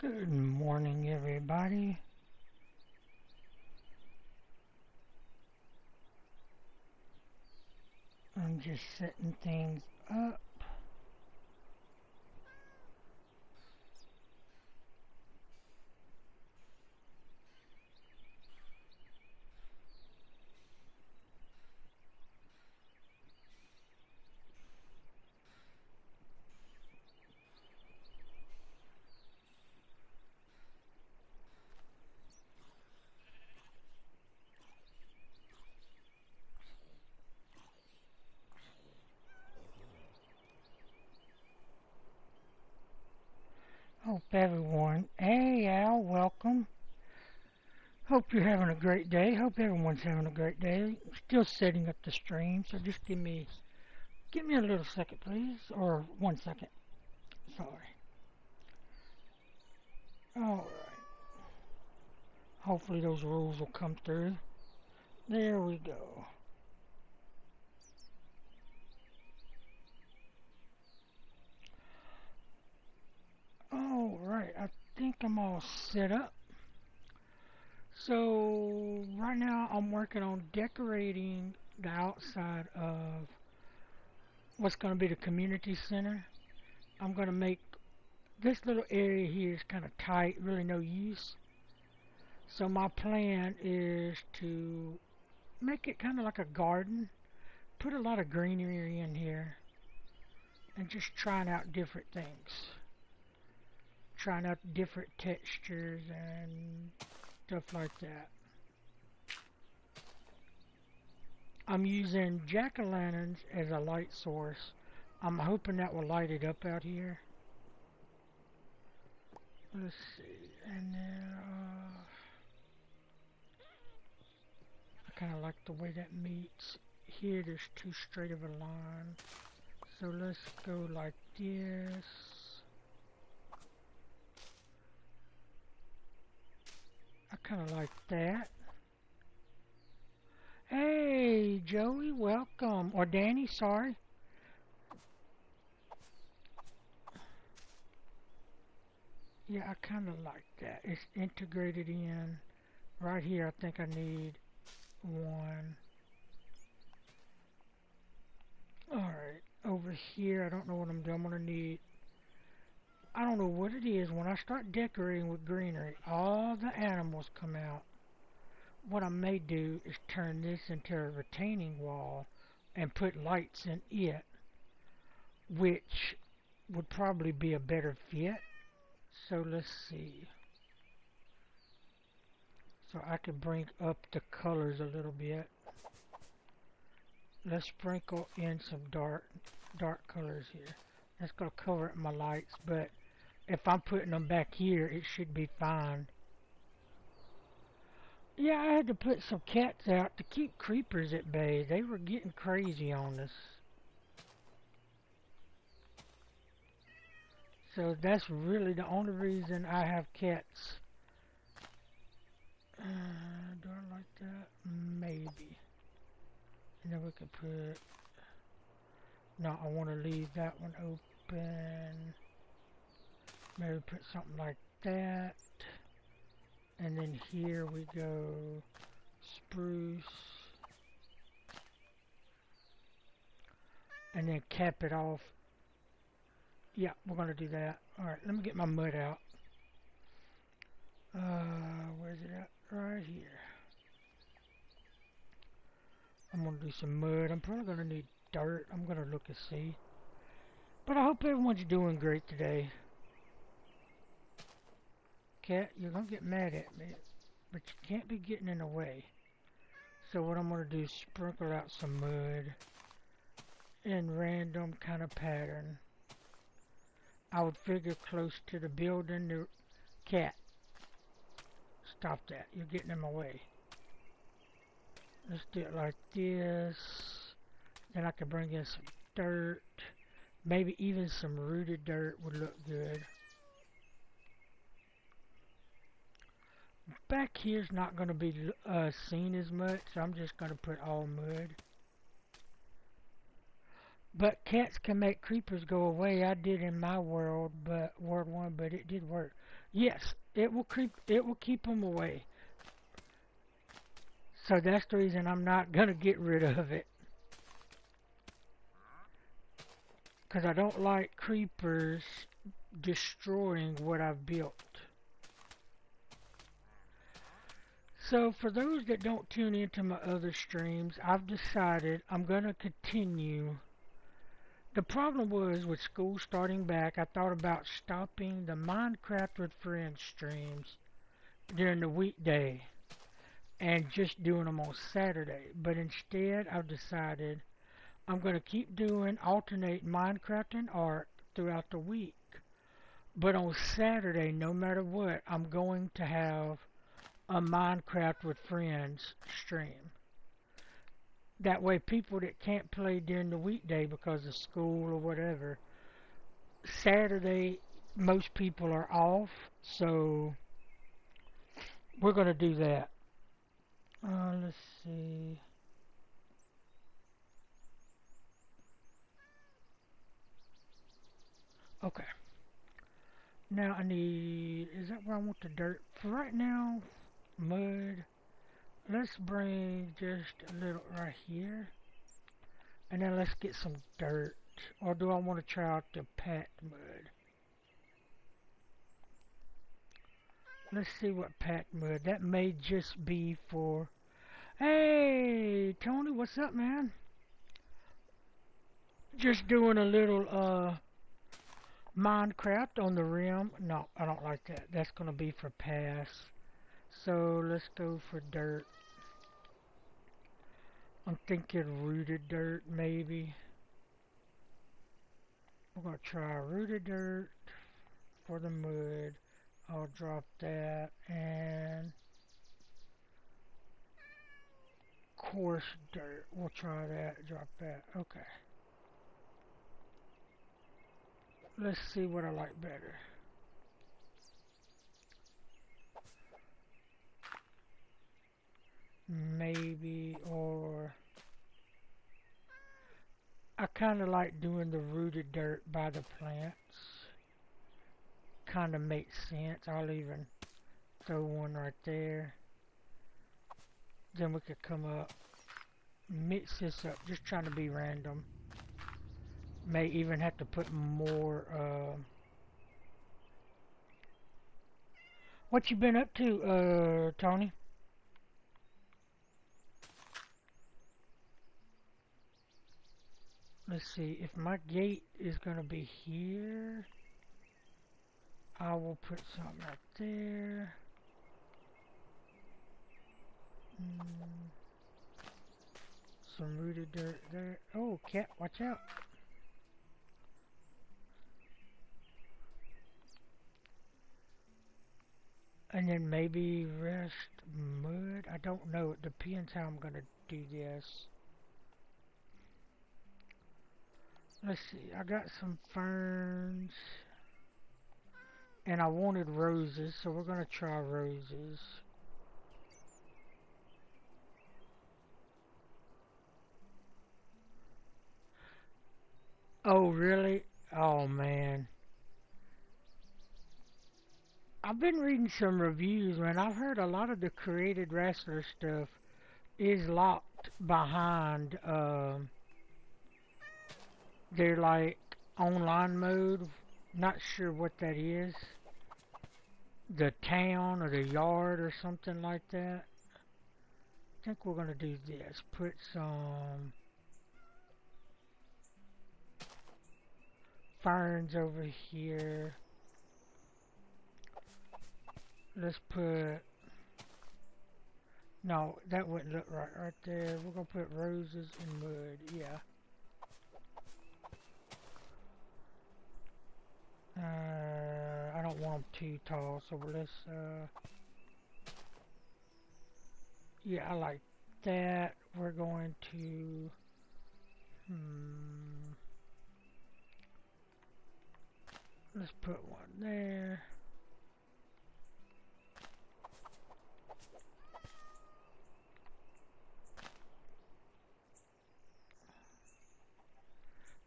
Good morning, everybody. I'm just setting things up. Hope everyone, hey Al, welcome. Hope you're having a great day. Hope everyone's having a great day. Still setting up the stream, so just give me a little second, please, or 1 second. Sorry. All right. Hopefully those rules will come through. There we go. All right. I think I'm all set up. So right now I'm working on decorating the outside of what's going to be the community center. I'm going to make this little area here is kind of tight, really no use. So my plan is to make it kind of like a garden, put a lot of greenery in here, and just trying out different things. Trying out different textures and stuff like that. I'm using jack-o'-lanterns as a light source. I'm hoping that will light it up out here. Let's see, and then I kind of like the way that meets. Here there's too straight of a line, so let's go like this. I kind of like that. Hey, Joey, welcome. Or Danny, sorry. Yeah, I kind of like that. It's integrated in. Right here, I think I need one. Alright, over here, I don't know what I'm doing. I'm going to need... I don't know what it is. When I start decorating with greenery, all the animals come out. What I may do is turn this into a retaining wall and put lights in it, which would probably be a better fit. So let's see. So I can bring up the colors a little bit. Let's sprinkle in some dark colors here. That's going to cover up my lights, but if I'm putting them back here, it should be fine. Yeah, I had to put some cats out to keep creepers at bay. They were getting crazy on us. So that's really the only reason I have cats. Do I like that? Maybe. And then we can put... No, I want to leave that one open. Maybe put something like that. And then here we go, spruce. And then cap it off. Yeah, we're going to do that. Alright, let me get my mud out. Where's it at? Right here. I'm going to do some mud. I'm probably going to need dirt. I'm going to look and see. But I hope everyone's doing great today. Cat, you're going to get mad at me. But you can't be getting in the way. So what I'm going to do is sprinkle out some mud in random kind of pattern. I would figure close to the building. The cat. Stop that. You're getting in my way. Let's do it like this. Then I can bring in some dirt. Maybe even some rooted dirt would look good. Back here's not going to be seen as much, so I'm just going to put all mud. But cats can make creepers go away. I did in my world, but World 1, but it did work. Yes, it will keep them away. So that's the reason I'm not gonna get rid of it. Because I don't like creepers destroying what I've built. So for those that don't tune into my other streams, I've decided I'm gonna continue. The problem was with school starting back, I thought about stopping the Minecraft with Friends streams during the weekday and just doing them on Saturday. But instead, I've decided I'm going to keep doing alternate Minecraft and art throughout the week. But on Saturday, no matter what, I'm going to have a Minecraft with Friends stream. That way, people that can't play during the weekday because of school or whatever, Saturday, most people are off, so we're going to do that. Let's see. Okay. Now I need, is that where I want the dirt? For right now, mud. Let's bring just a little right here. And then let's get some dirt. Or do I want to try out the packed mud? Let's see what packed mud. That may just be for... Hey, Tony, what's up, man? Just doing a little, Minecraft on the rim. No, I don't like that. That's going to be for pass. So let's go for dirt. I'm thinking rooted dirt, maybe. We're going to try rooted dirt for the mud. I'll drop that. And coarse dirt. We'll try that. Drop that. Okay. Let's see what I like better. Maybe, or... I kind of like doing the rooted dirt by the plants. Kind of makes sense. I'll even throw one right there. Then we could come up, mix this up, just trying to be random. May even have to put more, what you been up to, Tony? Let's see, if my gate is gonna be here, I will put something right there. Some rooted dirt there. Oh, cat, watch out. And then maybe rest mud. I don't know. It depends how I'm gonna do this. Let's see. I got some ferns. And I wanted roses, so we're gonna try roses. Oh, really? Oh, man. I've been reading some reviews, man. I've heard a lot of the created wrestler stuff is locked behind their like online mode. Not sure what that is. The town or the yard or something like that. I think we're gonna do this. Put some ferns over here. Let's put... No, that wouldn't look right right there. We're gonna put roses and mud, yeah. I don't want them too tall, so let's, yeah, I like that. We're going to, let's put one there.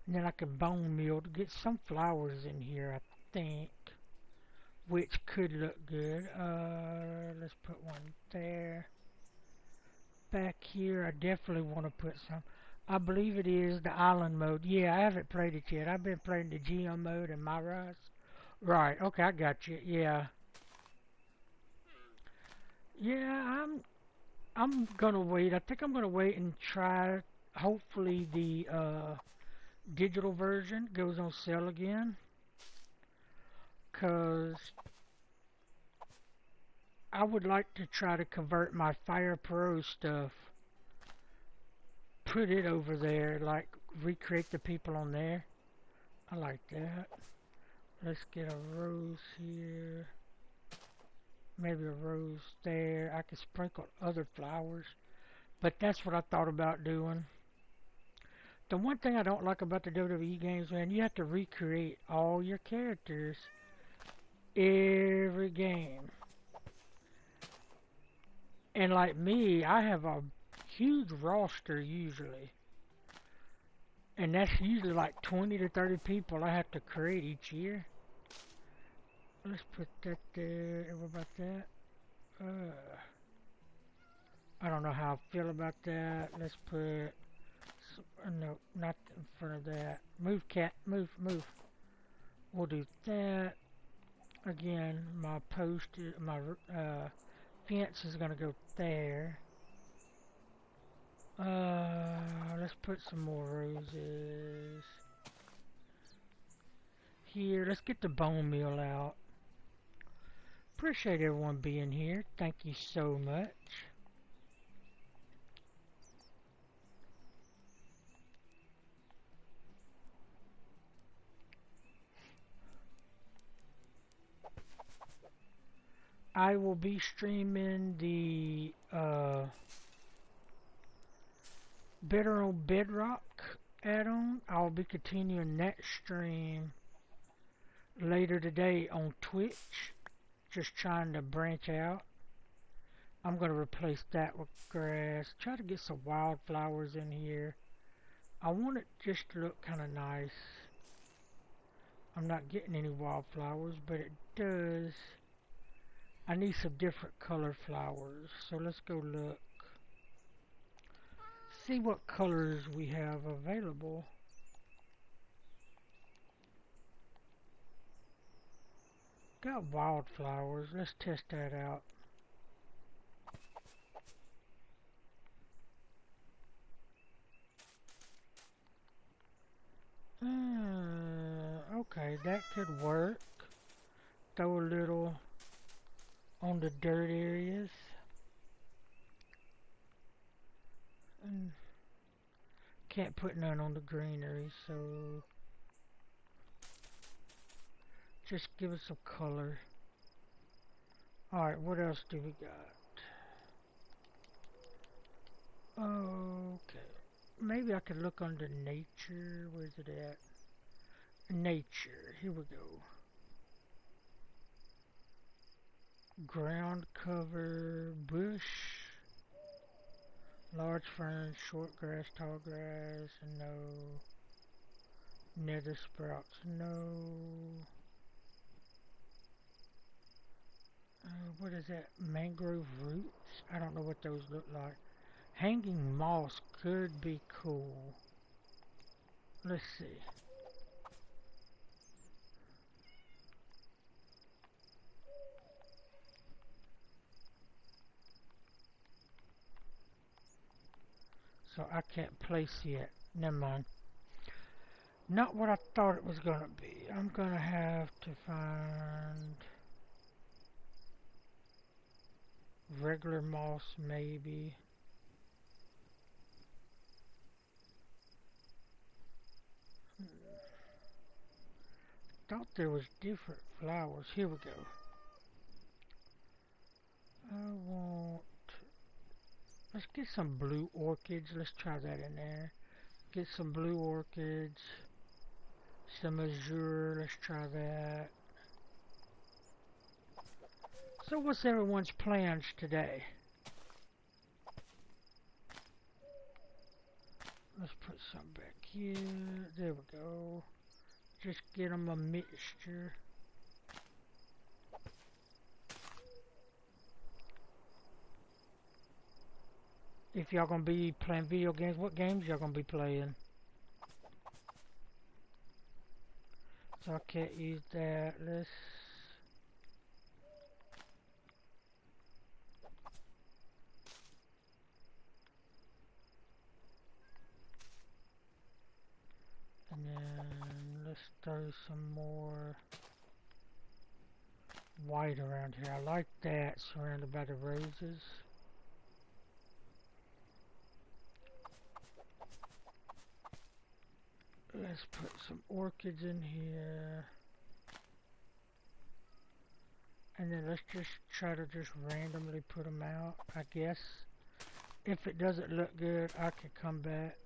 And then I can bone meal to get some flowers in here, I think. which could look good. Let's put one there. Back here, I definitely want to put some. I believe it is the island mode. Yeah, I haven't played it yet. I've been playing the GM mode and my rise. Right, okay, I got you. Yeah. Yeah, I'm gonna wait. I think I'm gonna wait and try. Hopefully the digital version goes on sale again, cause I would like to try to convert my Fire Pro stuff, put it over there, like recreate the people on there. I like that. Let's get a rose here. Maybe a rose there. I could sprinkle other flowers, but that's what I thought about doing. The one thing I don't like about the WWE games, man, you have to recreate all your characters every game. And like me, I have a huge roster usually. And that's usually like 20 to 30 people I have to create each year. Let's put that there. What about that? I don't know how I feel about that. Let's put... no, not in front of that. Move, cat. Move, move. We'll do that. Again, my post, my fence is gonna go there. Let's put some more roses here. Let's get the bone meal out. Appreciate everyone being here. Thank you so much. I will be streaming the Better on Bedrock add-on. I'll be continuing that stream later today on Twitch. Just trying to branch out. I'm going to replace that with grass. Try to get some wildflowers in here. I want it just to look kind of nice. I'm not getting any wildflowers, but it does. I need some different color flowers. So let's go look. See what colors we have available. Got wildflowers. Let's test that out. Okay, that could work. Throw a little on the dirt areas. And can't put none on the greenery, so just give it some color. Alright, what else do we got? Okay. Maybe I could look under nature. Where's it at? Nature. Here we go. Ground cover, bush, large ferns, short grass, tall grass, no. Nether sprouts, no. What is that? Mangrove roots? I don't know what those look like. Hanging moss could be cool. Let's see. So I can't place yet. Never mind. Not what I thought it was gonna be. I'm gonna have to find regular moss maybe. Thought there was different flowers. Here we go. I want... Let's get some blue orchids. Let's try that in there. Get some blue orchids. Some azure. Let's try that. So what's everyone's plans today? Let's put some back here. There we go. Just get them a mixture. If y'all gonna be playing video games, what games y'all gonna be playing? So I can't use that. Let's... And then let's throw some more white around here. I like that, surrounded by the roses. Let's put some orchids in here. And then let's just try to just randomly put them out, I guess. If it doesn't look good, I can come back.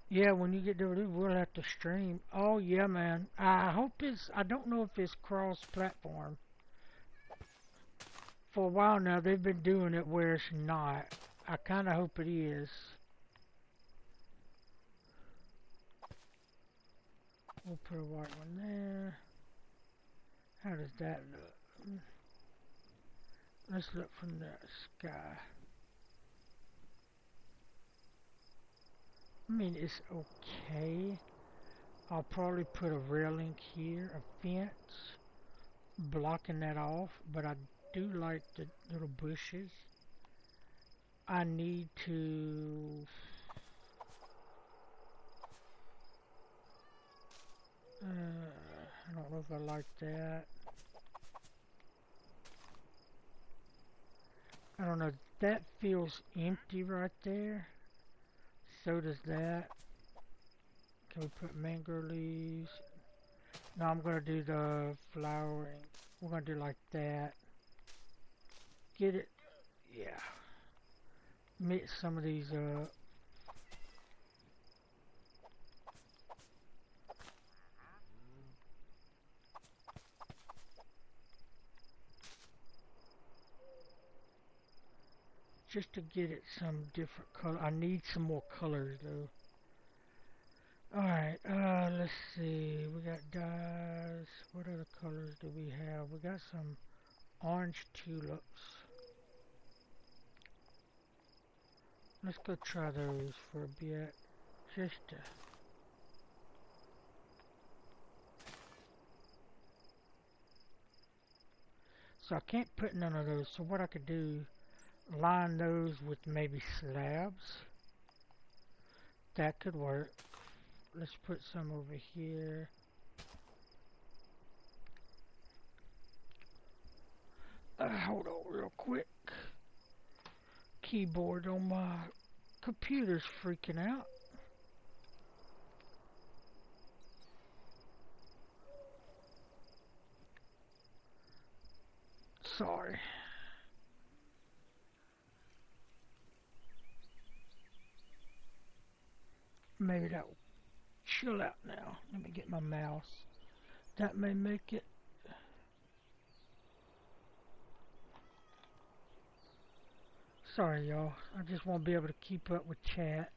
Yeah, when you get to we'll have to stream. Oh yeah, man. I hope it's, I don't know if it's cross-platform. For a while now, they've been doing it where it's not. I kind of hope it is. We'll put a white one there. How does that look? Let's look from the sky. I mean, it's okay. I'll probably put a railing here, a fence, blocking that off, but I do like the little bushes. I need to... I don't know if I like that. I don't know, that feels empty right there. So does that. Can we put mango leaves? No, I'm gonna do the flowering. We're gonna do like that. Get it? Yeah. Mix some of these up. Just to get it some different color. I need some more colors though. Alright, let's see. We got dyes. What other colors do we have? We got some orange tulips. Let's go try those for a bit. Just to... So I can't put none of those. So what I could do, line those with maybe slabs. That could work. Let's put some over here. Hold on real quick. Keyboard on my computer's freaking out. Sorry. Maybe that will chill out now. Let me get my mouse. That may make it. Sorry, y'all. I just won't be able to keep up with chat.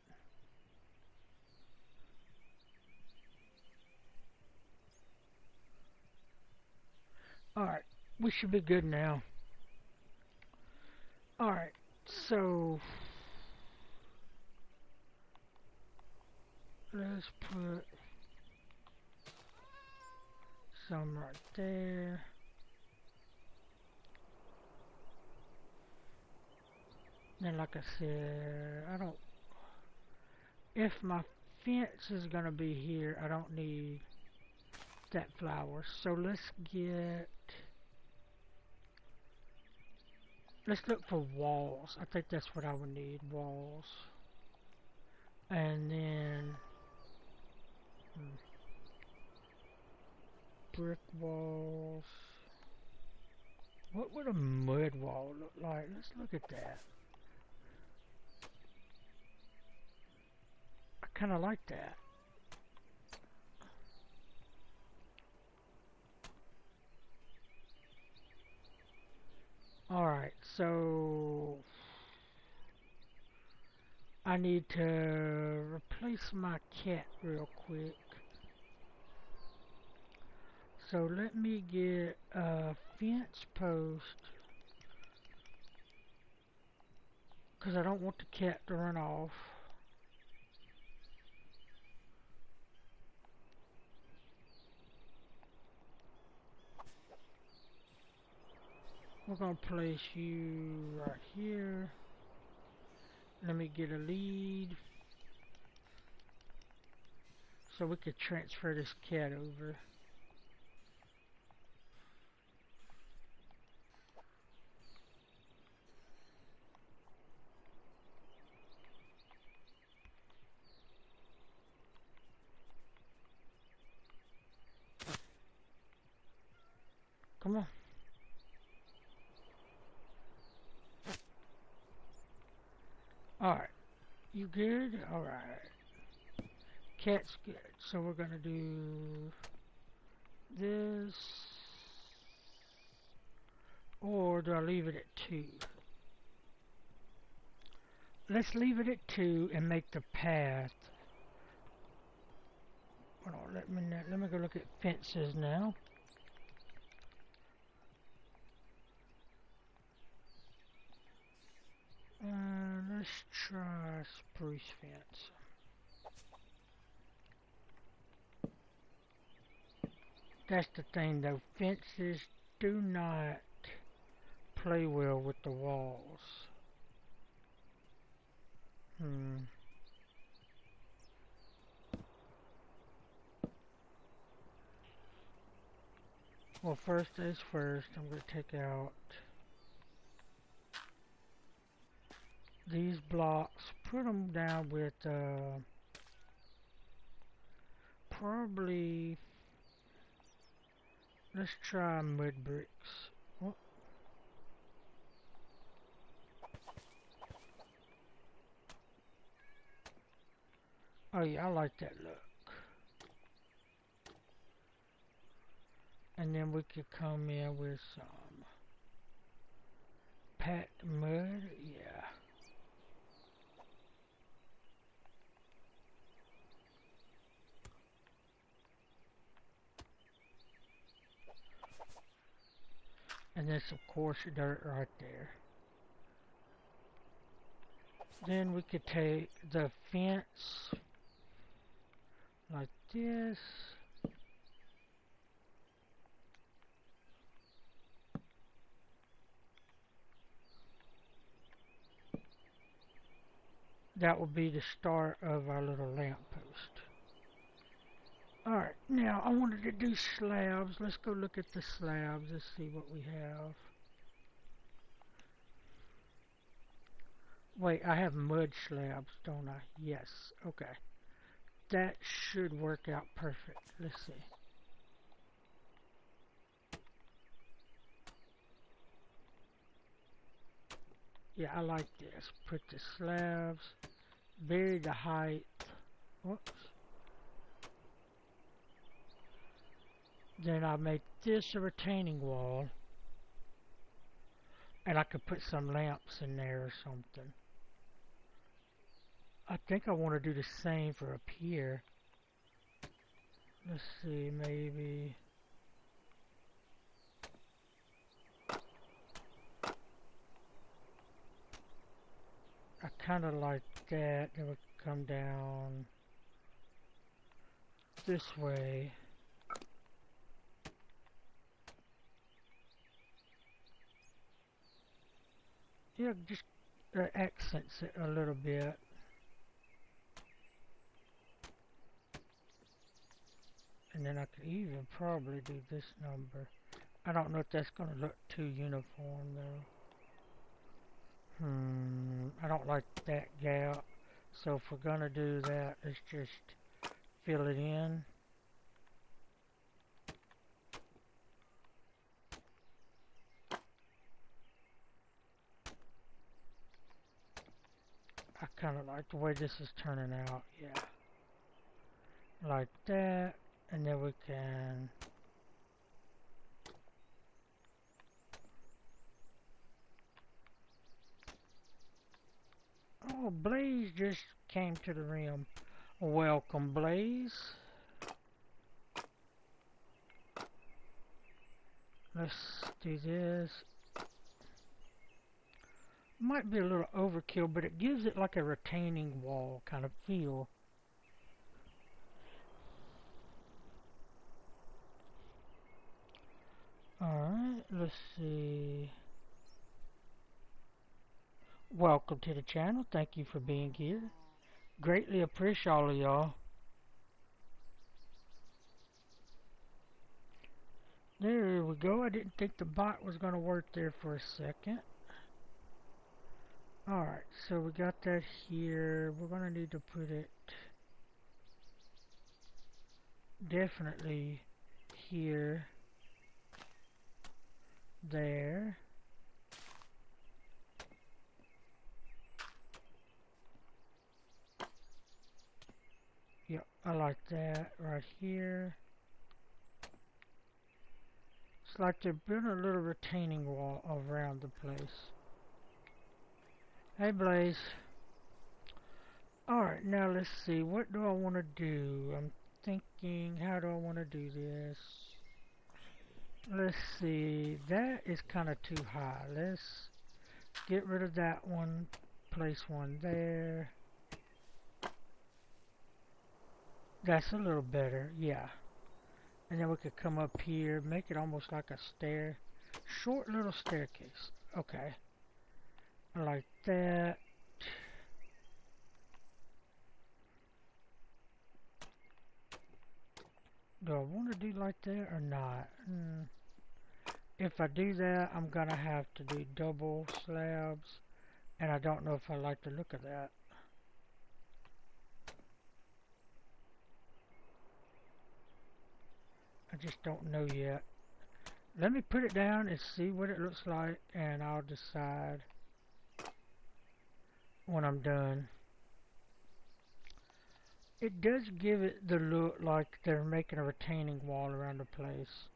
Alright. We should be good now. Alright. So... let's put some right there. Then like I said, I don't... if my fence is gonna be here, I don't need that flower. So let's get... let's look for walls. I think that's what I would need, walls. And then... brick walls. What would a mud wall look like? Let's look at that. I kind of like that. Alright, so... I need to replace my cat real quick. So let me get a fence post because I don't want the cat to run off. We're going to place you right here. Let me get a lead so we could transfer this cat over. Come on. Alright. You good? Alright. Cat's good. So we're going to do this. Or do I leave it at 2? Let's leave it at 2 and make the path. Hold on, let me go look at fences now. Let's try spruce fence. That's the thing though, fences do not play well with the walls. Well, first things first, I'm going to take out these blocks, put them down with probably, let's try mud bricks. Oh. Oh yeah, I like that look. And then we could come in with some packed mud, yeah. And this of course dirt right there. Then we could take the fence like this. That will be the start of our little lamppost. Alright, now I wanted to do slabs. Let's go look at the slabs. Let's see what we have. Wait, I have mud slabs, don't I? Yes, okay. That should work out perfect. Let's see. Yeah, I like this. Put the slabs, vary the height. Whoops. Then I make this a retaining wall. And I could put some lamps in there or something. I think I want to do the same for up here. Let's see, maybe. I kind of like that. It would come down this way. Yeah, just accents it a little bit. And then I could even probably do this number. I don't know if that's going to look too uniform though. I don't like that gap. So if we're going to do that, let's just fill it in. I kind of like the way this is turning out, yeah. Like that, and then we can... Oh, Blaze just came to the rim. Welcome, Blaze. Let's do this. Might be a little overkill, but it gives it like a retaining wall kind of feel. Alright, let's see. Welcome to the channel. Thank you for being here. Greatly appreciate all of y'all. There we go. I didn't think the bot was going to work there for a second. Alright, so we got that here. We're going to need to put it definitely here, there. Yep, I like that right here. It's like they're building a little retaining wall around the place. Hey Blaze. Alright, now let's see. What do I want to do? I'm thinking, how do I want to do this? Let's see. That is kind of too high. Let's get rid of that one. Place one there. That's a little better, yeah. And then we could come up here, make it almost like a stair. Short little staircase. Okay. I like that. Do I want to do like that or not? If I do that, I'm gonna have to do double slabs, and I don't know if I like the look of that. I just don't know yet. Let me put it down and see what it looks like, and I'll decide when I'm done. It does give it the look like they're making a retaining wall around the place.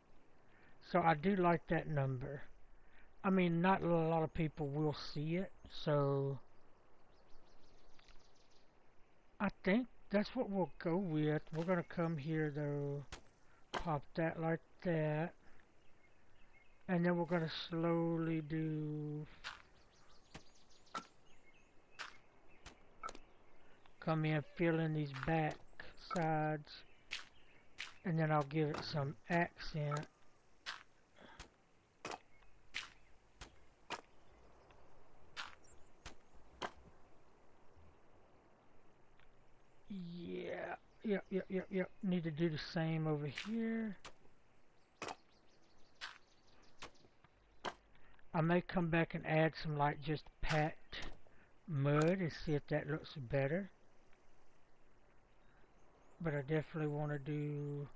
So I do like that number. I mean, not a lot of people will see it, so I think that's what we'll go with. We're going to come here though, pop that like that, and then we're going to slowly do, come in, fill in these back sides, and then I'll give it some accent. Yeah, yep. Need to do the same over here. I may come back and add some like just packed mud and see if that looks better. But I definitely want to do,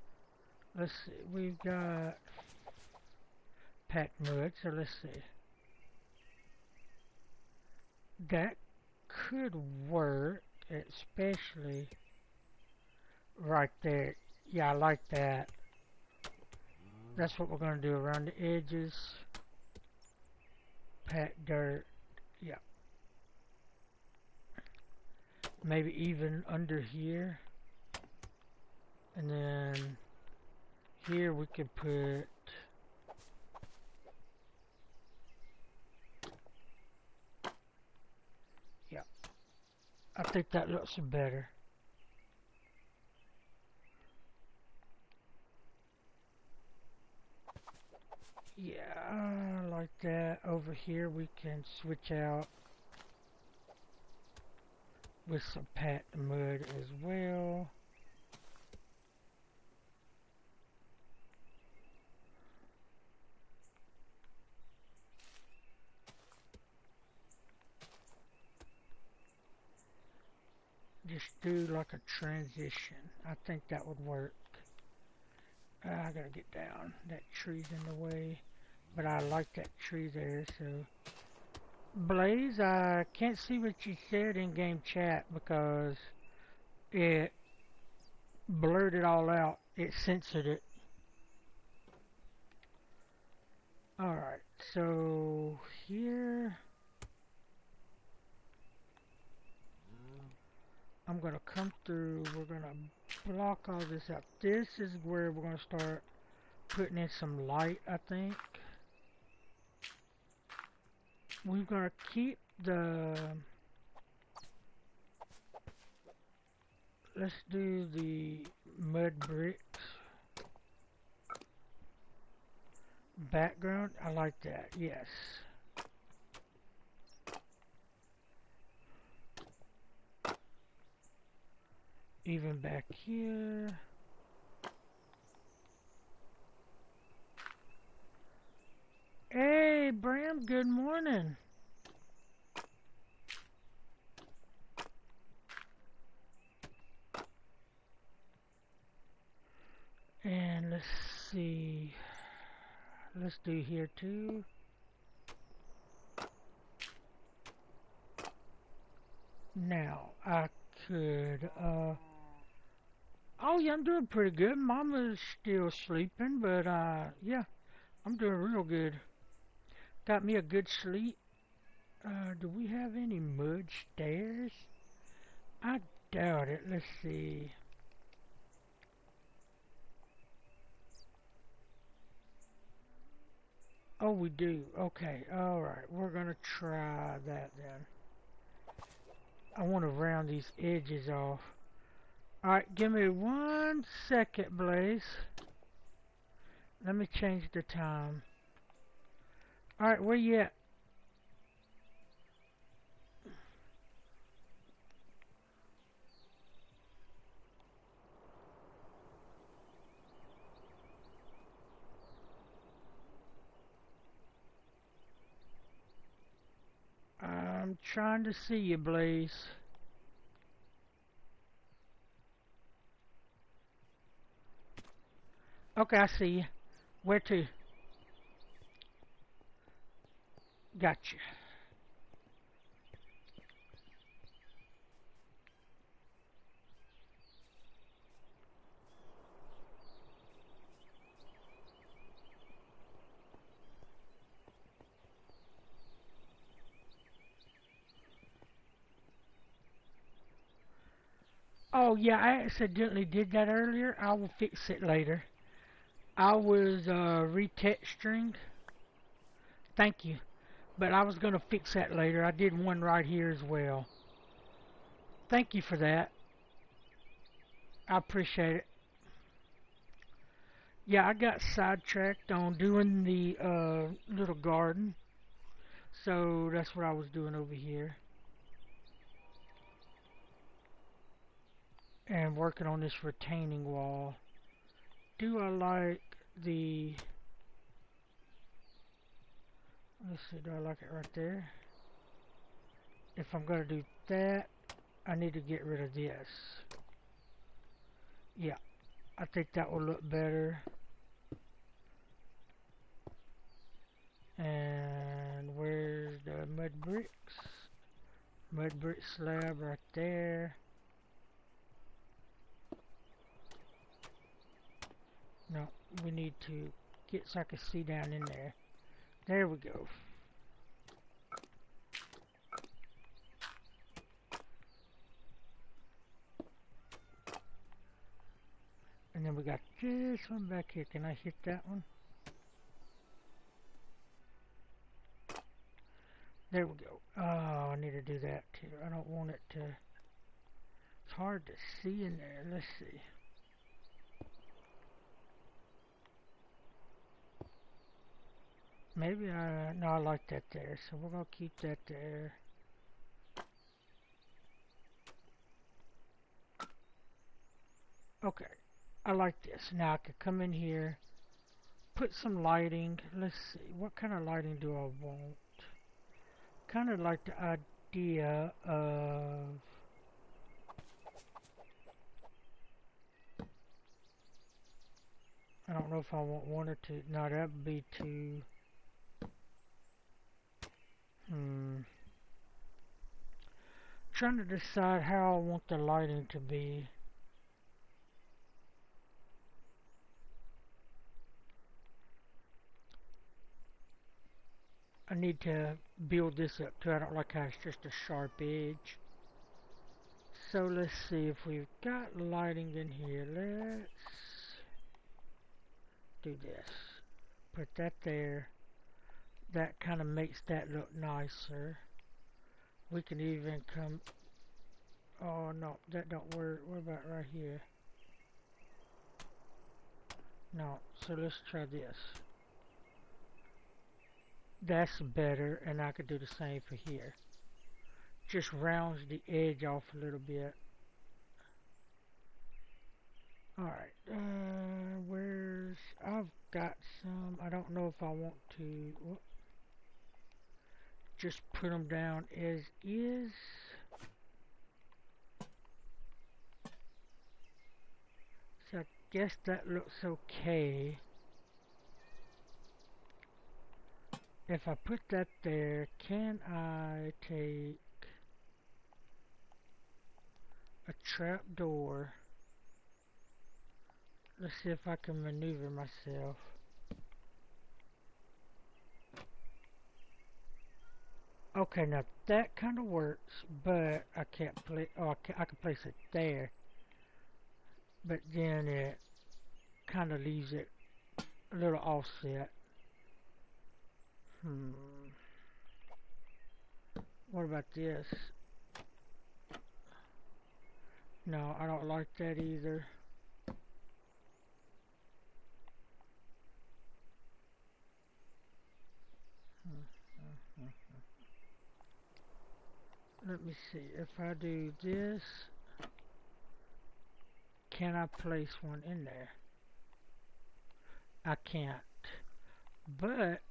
let's see, we've got packed mud, so let's see. That could work, especially right there. Yeah, I like that. That's what we're going to do around the edges. Packed dirt. Yeah. Maybe even under here. And then here we could put I think that looks better. Yeah, like that. Over here we can switch out with some packed mud as well. Just do like a transition. I think that would work. I gotta get down. That tree's in the way. But I like that tree there, so. Blaze, I can't see what you said in game chat because it blurred it all out. It censored it. Alright, so here I'm gonna come through, we're gonna block all this up. This is where we're gonna start putting in some light, I think. We're gonna keep the let's do the mud bricks background. I like that. Yes. Even back here. Hey, Bram, good morning. And let's see. Let's do here too. Now, I could, oh yeah, I'm doing pretty good. Mama's still sleeping, but, yeah, I'm doing real good. Got me a good sleep. Do we have any mud stairs? I doubt it. Let's see. Oh, we do. Okay, alright. We're gonna try that then. I want to round these edges off. Alright, give me 1 second, Blaze. Let me change the time. Alright, where you at? I'm trying to see you, Blaze. Okay, I see you. Where to? Gotcha. Oh, yeah, I accidentally did that earlier. I will fix it later. I was retexturing. Thank you. But I was going to fix that later. I did one right here as well. Thank you for that. I appreciate it. Yeah, I got sidetracked on doing the little garden. So that's what I was doing over here. And working on this retaining wall. Do I like the... Let's see, do I like it right there? If I'm going to do that, I need to get rid of this. Yeah, I think that will look better. And where's the mud bricks? Mud brick slab right there. No, we need to get so I can see down in there. There we go. And then we got this one back here. Can I hit that one? There we go. Oh, I need to do that too. I don't want it to... It's hard to see in there. Let's see. Maybe no, I like that there. So we're going to keep that there. Okay. I like this. Now I could come in here, put some lighting. Let's see. What kind of lighting do I want? Kind of like the idea of... I don't know if I want one or two. No, that would be too... Trying to decide how I want the lighting to be. I need to build this up too. I don't like how it's just a sharp edge. So let's see if we've got lighting in here. Let's do this. Put that there. That kind of makes that look nicer. We can even come... Oh no, that don't work. What about right here? No, so let's try this. That's better, and I could do the same for here. Just rounds the edge off a little bit. Alright, where's... I've got some... I don't know if I want to... Whoop, just put them down as is. So I guess that looks okay. If I put that there, can I take a trap door? Let's see if I can maneuver myself. Okay, now that kind of works, but I can't play. Oh, I can place it there, but then it kind of leaves it a little offset. What about this? No, I don't like that either. Let me see. If I do this, can I place one in there? I can't. But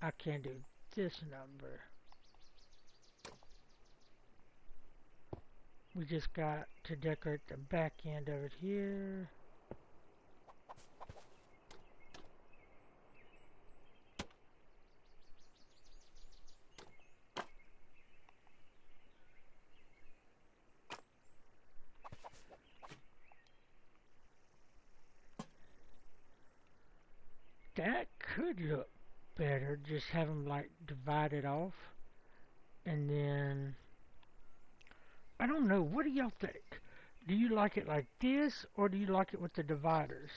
I can do this number. We just got to decorate the back end of it here. That could look better, just have them like divided off. And then, I don't know, what do y'all think? Do you like it like this, or do you like it with the dividers?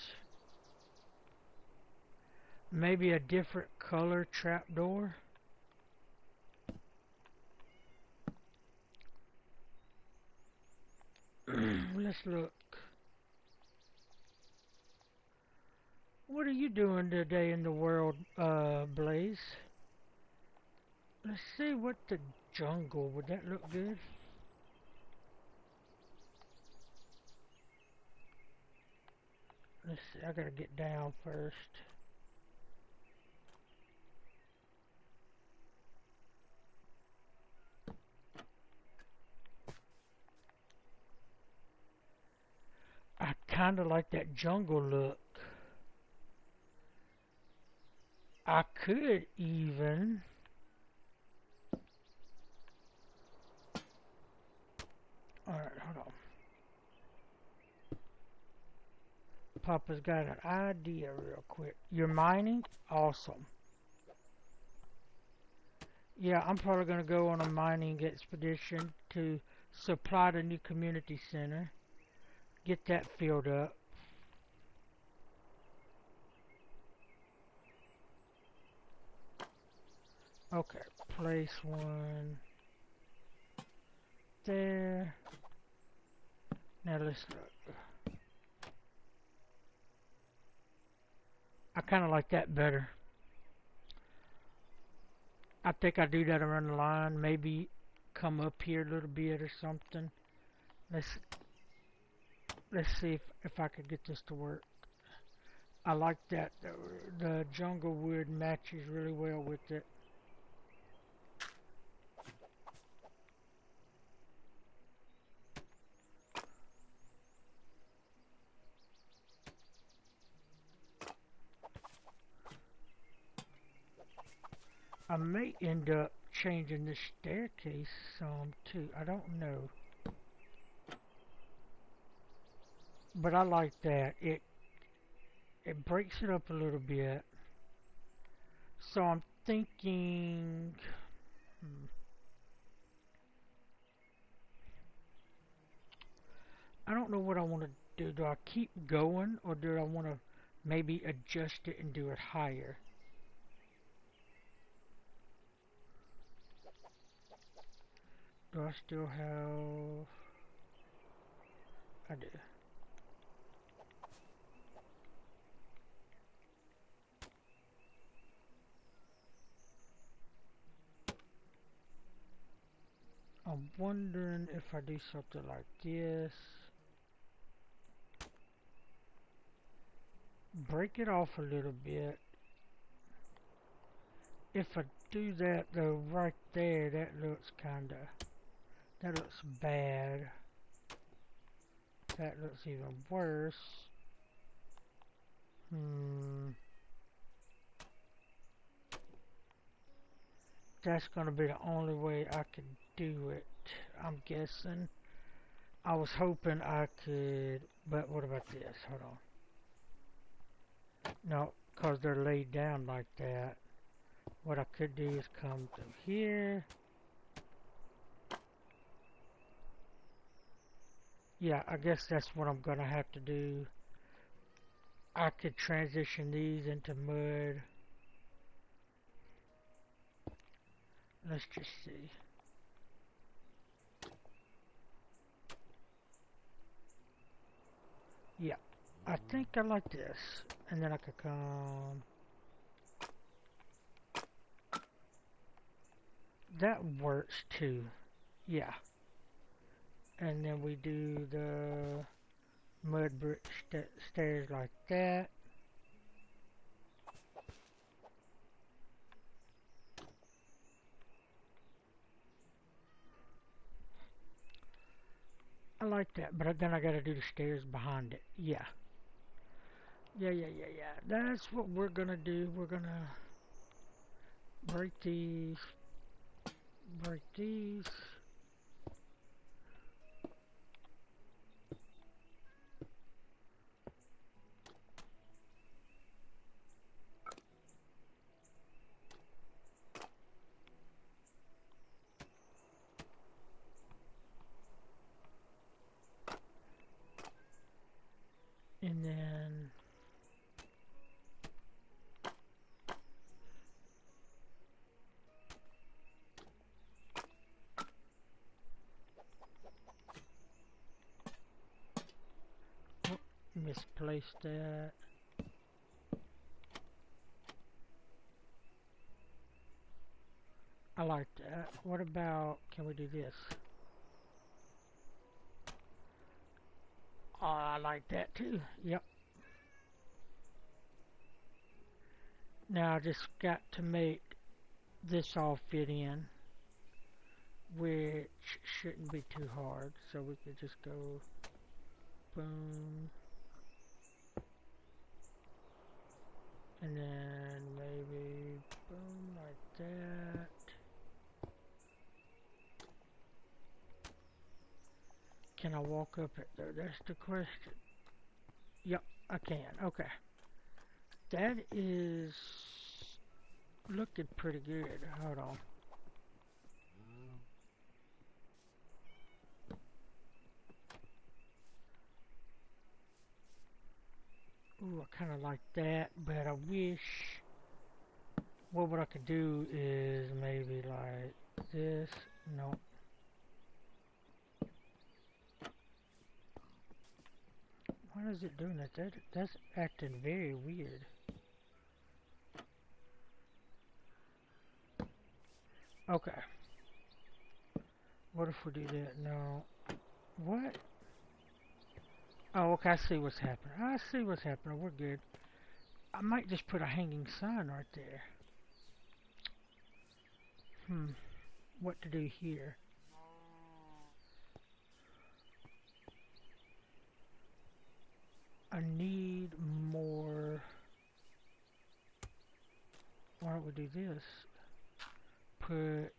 Maybe a different color trapdoor? Let's look. What are you doing today in the world, Blaze? Let's see what the jungle, would that look good? Let's see, I gotta get down first. I kinda like that jungle look. I could even... Alright, hold on. Papa's got an idea real quick. You're mining? Awesome. Yeah, I'm probably going to go on a mining expedition to supply the new community center. Get that filled up. Okay, place one there. Now let's look. I kind of like that better. I think I do that around the line. Maybe come up here a little bit or something. Let's see if I could get this to work. I like that. The jungle wood matches really well with it. I may end up changing the staircase some too. I don't know. But I like that. It breaks it up a little bit. So I'm thinking... I don't know what I want to do. Do I keep going, or do I want to maybe adjust it and do it higher? Do I still have... I do. I'm wondering if I do something like this. Break it off a little bit. If I do that though right there, that looks that looks bad. That looks even worse. That's gonna be the only way I can do it, I'm guessing. I was hoping I could, but what about this? Hold on. No, because they're laid down like that. What I could do is come through here. Yeah, I guess that's what I'm gonna have to do. I could transition these into mud. Let's just see. Yeah, I think I like this. And then I could come... That works too. Yeah. And then we do the mud brick stairs like that. I like that, but then I gotta do the stairs behind it. Yeah. Yeah. That's what we're gonna do. We're gonna break these. Break these. And then misplaced that. I like that. What about, can we do this? Oh, I like that too. Yep. Now I just got to make this all fit in, which shouldn't be too hard. So we could just go boom. And then maybe boom like that. Can I walk up it there? That's the question. Yep, I can. Okay. That is looking pretty good. Hold on. Ooh, I kind of like that, but I wish... Well, what I could do is maybe like this. No. Why is it doing that? That's acting very weird. Okay. What if we do that? No. What? Oh, okay, I see what's happening. I see what's happening. We're good. I might just put a hanging sign right there. What to do here? I need more... Why don't we do this? Put...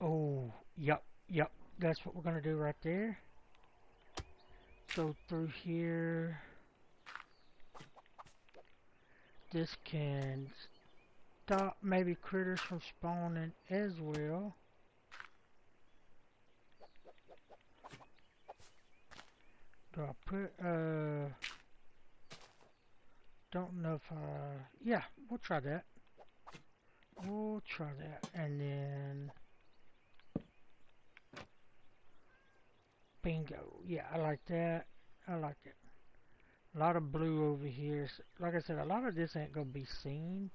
Oh, yep. That's what we're gonna do right there. Go through here. This can stop maybe critters from spawning as well. Do I put, don't know if yeah, we'll try that. We'll try that. And then, bingo. Yeah, I like that. I like it. A lot of blue over here. Like I said, a lot of this ain't gonna be seen,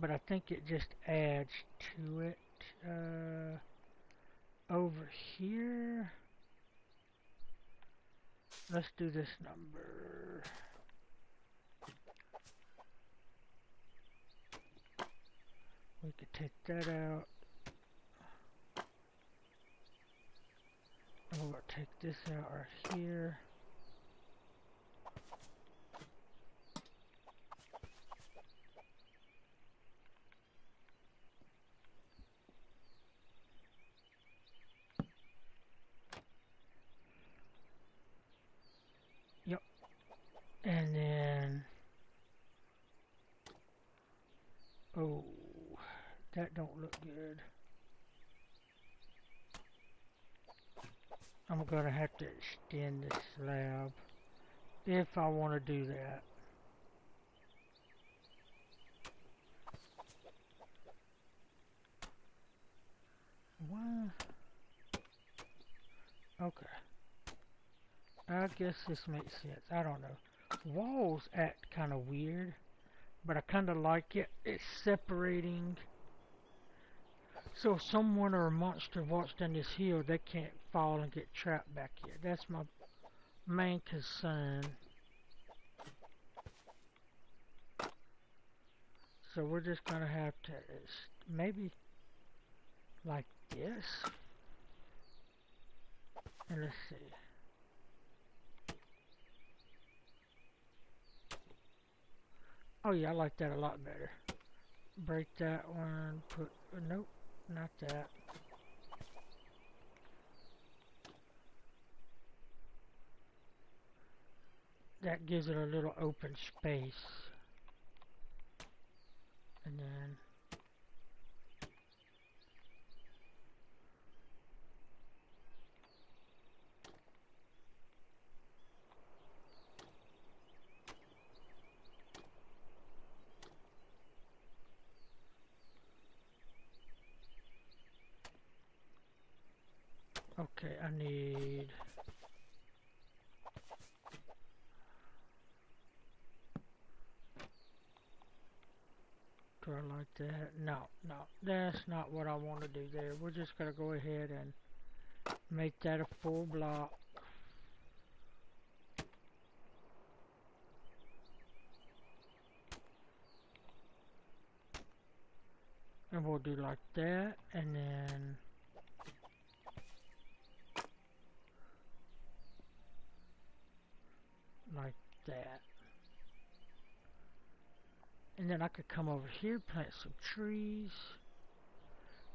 but I think it just adds to it. Over here, let's do this number. We could take that out. And we'll take this out right here. Yep. And then, oh, that don't look good. I'm gonna have to extend this slab if I want to do that. Why? Okay. I guess this makes sense. I don't know. Walls act kind of weird, but I kind of like it. It's separating. So if someone or a monster walks down this hill, they can't fall and get trapped back here. That's my main concern. So we're just gonna have to maybe like this. And let's see. Oh yeah, I like that a lot better. Break that one, put, nope, not that. That gives it a little open space. And then okay, I need do I like that? No, no, that's not what I want to do there. We're just gonna go ahead and make that a full block. And we'll do like that, and then like that. And then I could come over here, plant some trees.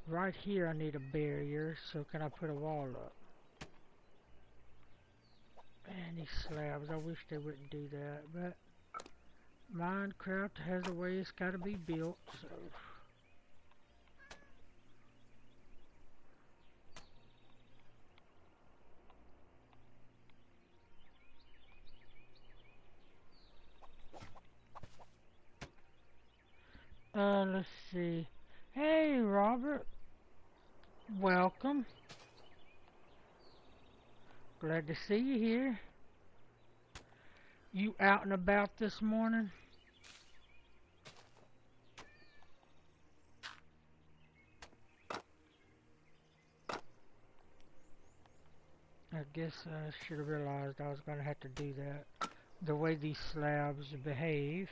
Right here I need a barrier, so can I put a wall up? Man, these slabs, I wish they wouldn't do that, but Minecraft has a way it's gotta be built, so. Let's see. Hey, Robert. Welcome. Glad to see you here. You out and about this morning? I guess I should have realized I was going to have to do that. The way these slabs behave.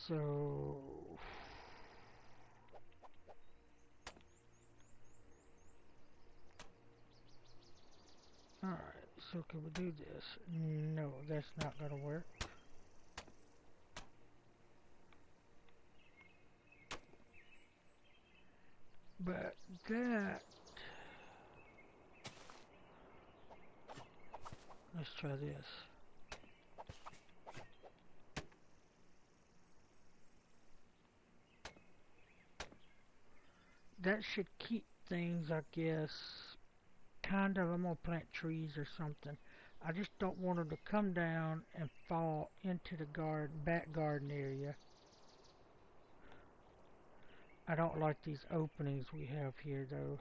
So... Alright, so can we do this? No, that's not going to work. But that... Let's try this. That should keep things, I guess, kind of. I'm gonna plant trees or something. I just don't want them to come down and fall into the back garden area. I don't like these openings we have here though.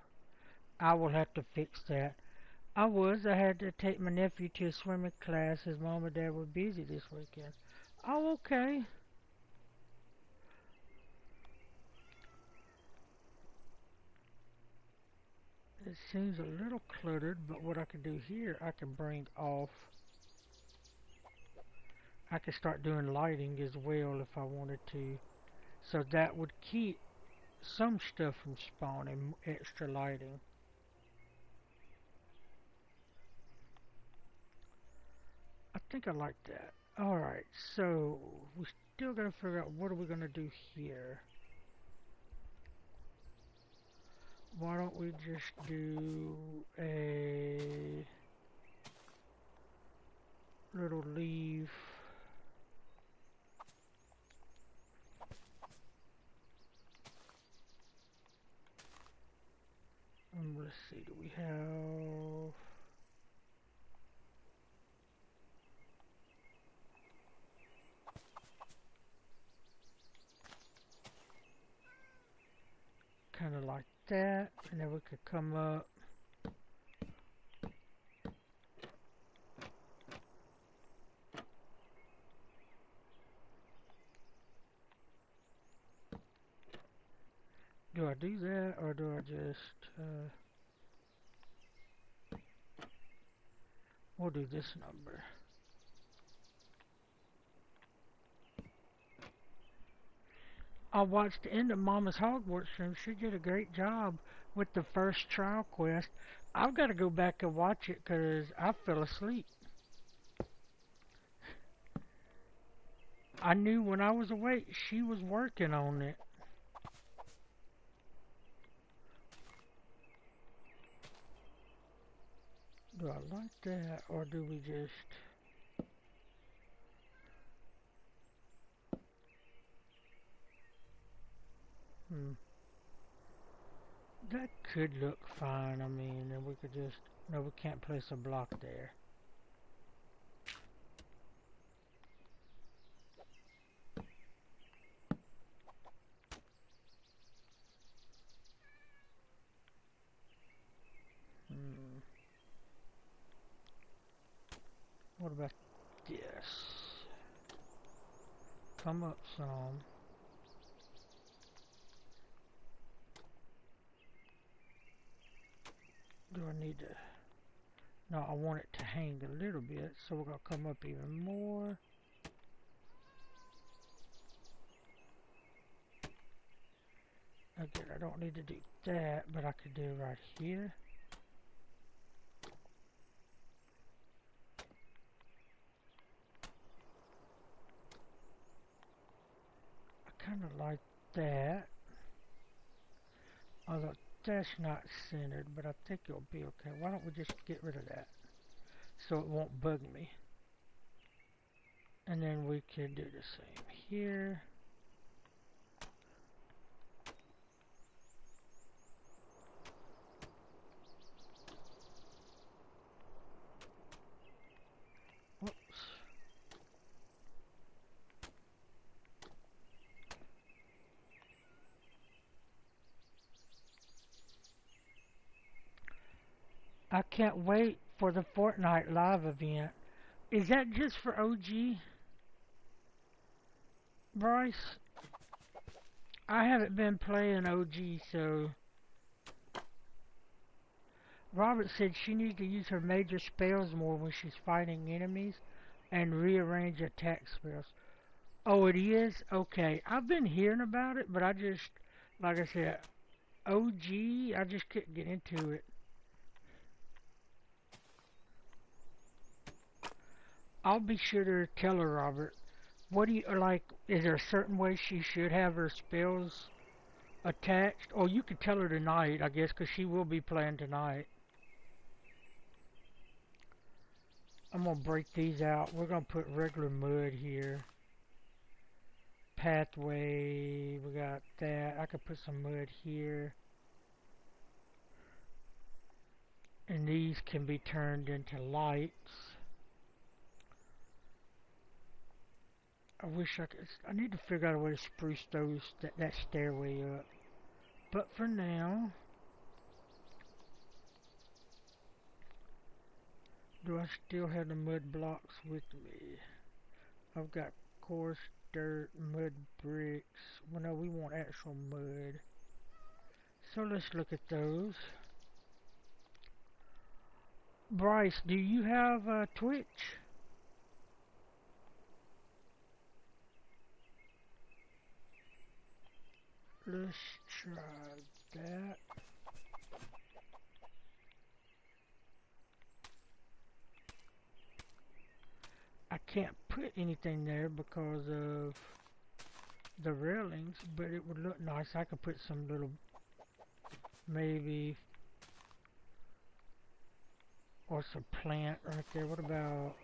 I will have to fix that. I had to take my nephew to a swimming class. His mom and dad were busy this weekend. Oh, okay. It seems a little cluttered, but what I can do here, I can bring off. I can start doing lighting as well if I wanted to. So that would keep some stuff from spawning, extra lighting. I think I like that. Alright, so we still gotta figure out what are we gonna do here. Why don't we just do a little leaf. Let's see, do we have... kind of like that, and then we could come up. Do I do that, or do I just, we'll do this number. I watched the end of Mama's Hogwarts stream. She did a great job with the first trial quest. I've got to go back and watch it because I fell asleep. I knew when I was awake she was working on it. Do I like that, or do we just... That could look fine. I mean, and we could just... No, we can't place a block there. What about this? Come up some. Do I need to... No, I want it to hang a little bit, so we're going to come up even more. Again, I don't need to do that, but I could do right here. I kind of like that. Although that's not centered, but I think it'll be okay. Why don't we just get rid of that so it won't bug me? And then we can do the same here. Whoops. I can't wait for the Fortnite live event. Is that just for OG? Bryce? I haven't been playing OG, so... Robert said she needs to use her major spells more when she's fighting enemies and rearrange attack spells. Oh, it is? Okay. I've been hearing about it, but I just, like I said, OG, I just couldn't get into it. I'll be sure to tell her, Robert. What do you, like, is there a certain way she should have her spells attached? Or you could tell her tonight, I guess, because she will be playing tonight. I'm gonna break these out. We're gonna put regular mud here. Pathway, we got that. I could put some mud here. And these can be turned into lights. I wish I could. I need to figure out a way to spruce that stairway up. But for now, do I still have the mud blocks with me? I've got coarse dirt, mud bricks. Well, no, we want actual mud. So let's look at those. Bryce, do you have Twitch? Let's try that. I can't put anything there because of the railings, but it would look nice. I could put some little, maybe, or some plant right there. What about...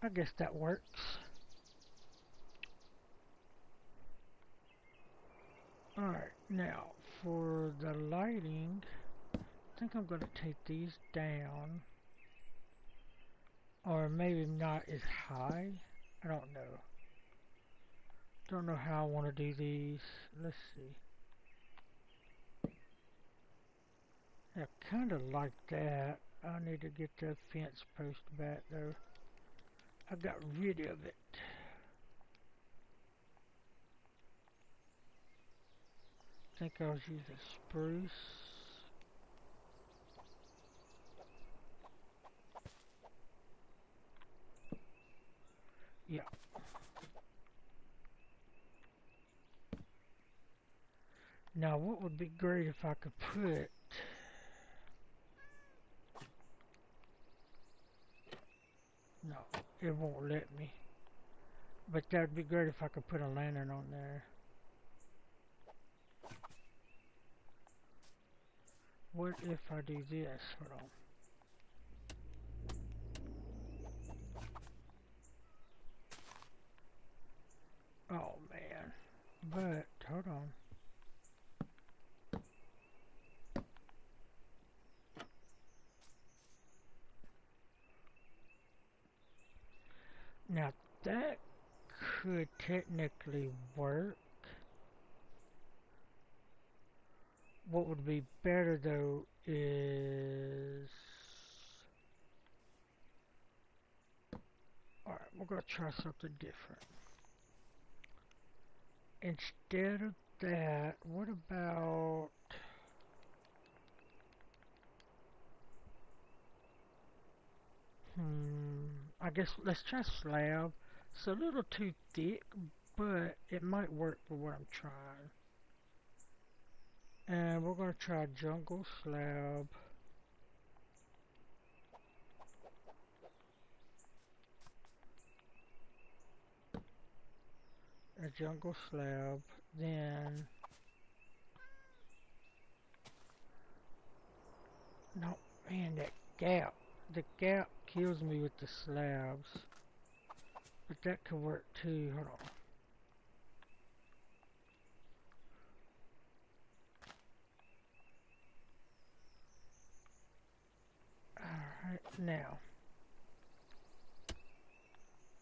I guess that works. Alright, now for the lighting, I think I'm going to take these down. Or maybe not as high. I don't know. Don't know how I want to do these. Let's see. I kind of like that. I need to get the fence post back though. I got rid of it. I think I was using spruce. Yeah. Now what would be great if I could put... No, it won't let me. But that would be great if I could put a lantern on there. What if I do this? Hold on. Oh man. But, hold on. Now that could technically work. What would be better though is... Alright, we're going to try something different. Instead of that, what about... I guess let's try slab. It's a little too thick, but it might work for what I'm trying. And we're going to try jungle slab. A jungle slab, then... No, man, that gap. The gap kills me with the slabs. But that could work too. Hold on. Alright, now.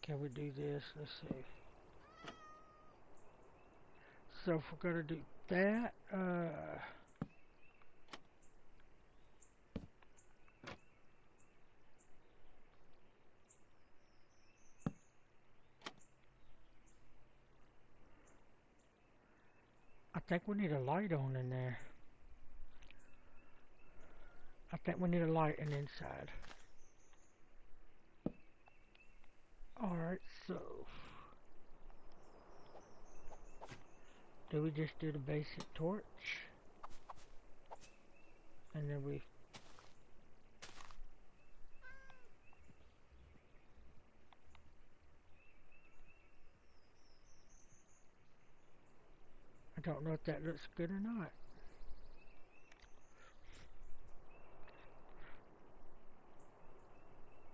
Can we do this? Let's see. So if we're going to do that, I think we need a light on in there. I think we need a light in the inside. Alright, so... do we just do the basic torch? And then we... don't know if that looks good or not.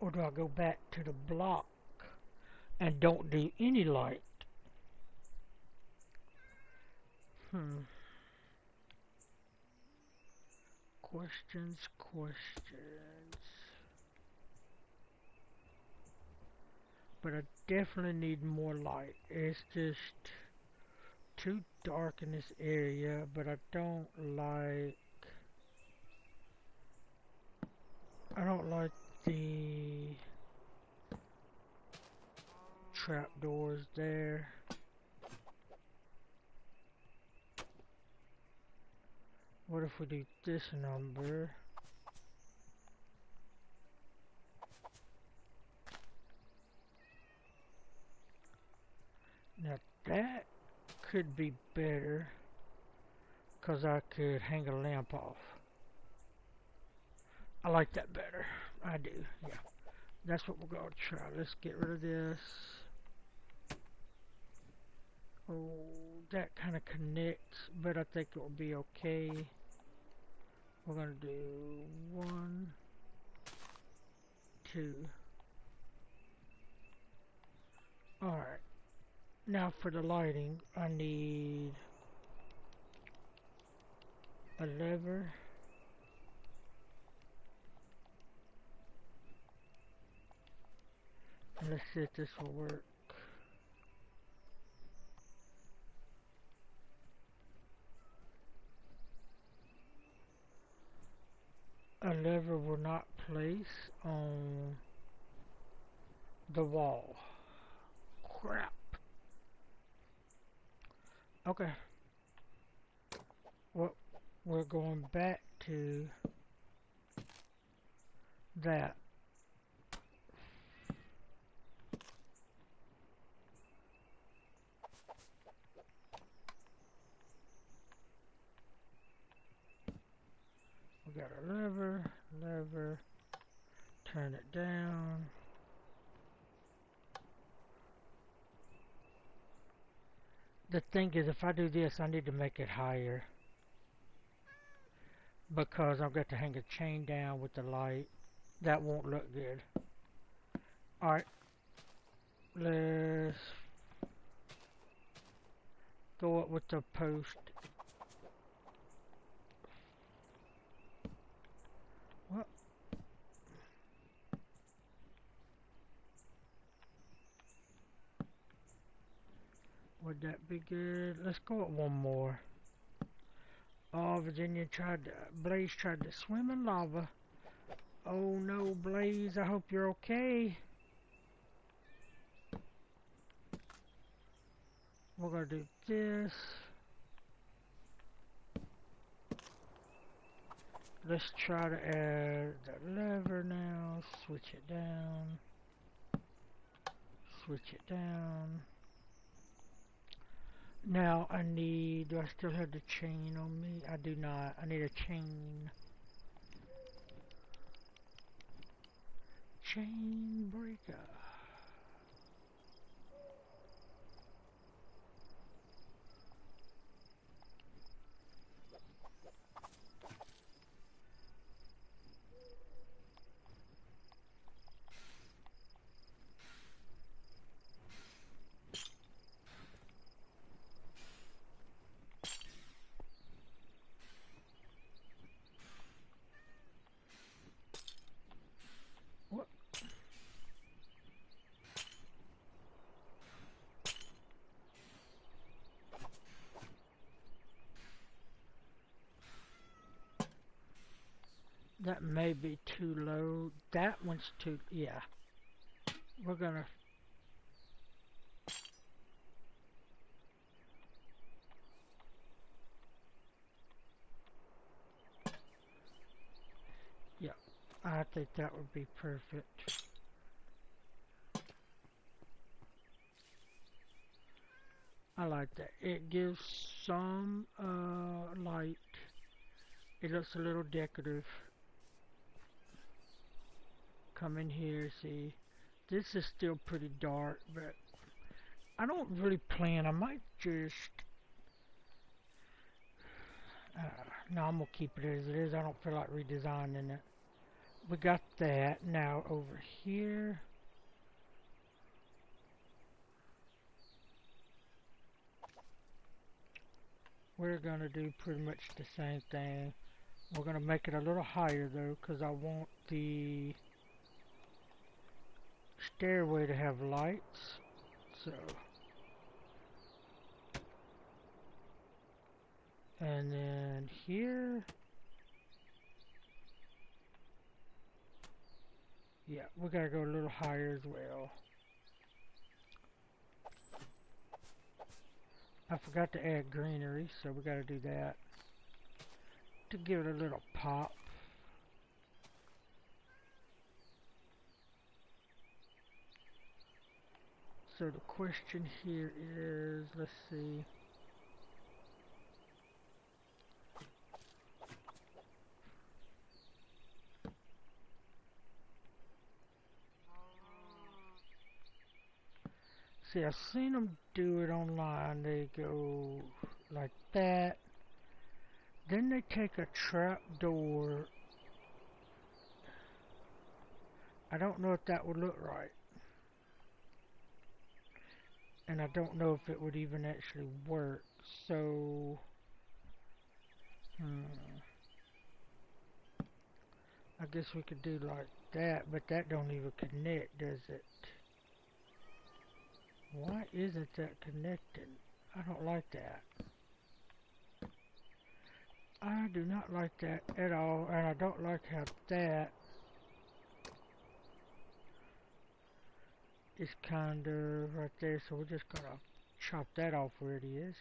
Or do I go back to the block and don't do any light? Questions, questions. But I definitely need more light. It's just too dark in this area, but I don't like the trapdoors there. What if we do this number? Now that could be better, because I could hang a lamp off. I like that better. I do, yeah. That's what we're going to try. Let's get rid of this. Oh, that kind of connects, but I think it will be okay. We're going to do 1, 2. Alright. Now for the lighting, I need a lever. And let's see if this will work. A lever will not place on the wall. Crap. Okay. Well, we're going back to that. We got a lever, turn it down. The thing is, if I do this, I need to make it higher, because I've got to hang a chain down with the light. That won't look good. Alright, let's go up with the post. What? Would that be good? Let's go at one more. Oh, Blaze tried to swim in lava. Oh no, Blaze, I hope you're okay. We're gonna do this. Let's try to add the lever now. Switch it down. Switch it down. Now I need, do I still have the chain on me? I do not. I need a chain. Chain breaker. What? That may be too low. That one's too, yeah. We're gonna, yeah, I think that would be perfect. I like that. It gives some light. It looks a little decorative. Come in here, see. This is still pretty dark, but I don't really plan. I might just No, I'm gonna keep it as it is. I don't feel like redesigning it. We got that. Now over here, we're gonna do pretty much the same thing. We're gonna make it a little higher though, because I want the stairway to have lights. So, and then here, yeah, we gotta go a little higher as well. I forgot to add greenery, so we gotta do that to give it a little pop. So the question here is, let's see. See, I've seen them do it online. They go like that. Then they take a trap door. I don't know if that would look right. And I don't know if it would even actually work. So, I guess we could do like that, but that don't even connect, does it? Why isn't that connected? I don't like that. I do not like that at all, and I don't like how that is kind of right there, so we're just gonna chop that off where it is.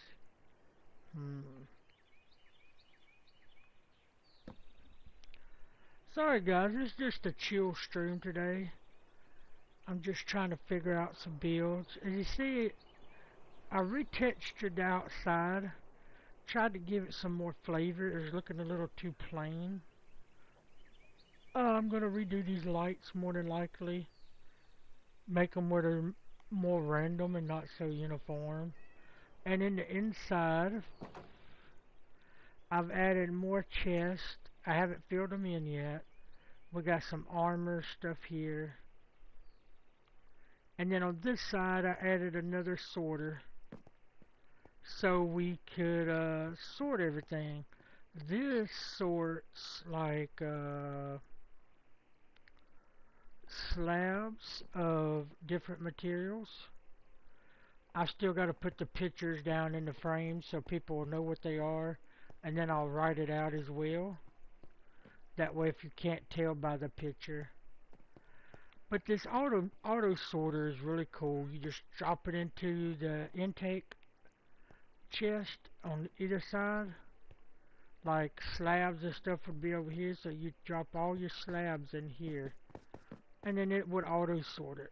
Sorry guys, it's just a chill stream today. I'm just trying to figure out some builds. As you see, I retextured the outside. Tried to give it some more flavor. It was looking a little too plain. I'm going to redo these lights more than likely. Make them where they're more random and not so uniform. And in the inside, I've added more chests. I haven't filled them in yet. We got some armor stuff here. And then on this side, I added another sorter. So we could sort everything. This sorts like slabs of different materials. I still got to put the pictures down in the frame so people will know what they are, and then I'll write it out as well. That way if you can't tell by the picture. But this auto sorter is really cool. You just drop it into the intake chest on either side. Like slabs and stuff would be over here, so you drop all your slabs in here, and then it would auto sort it.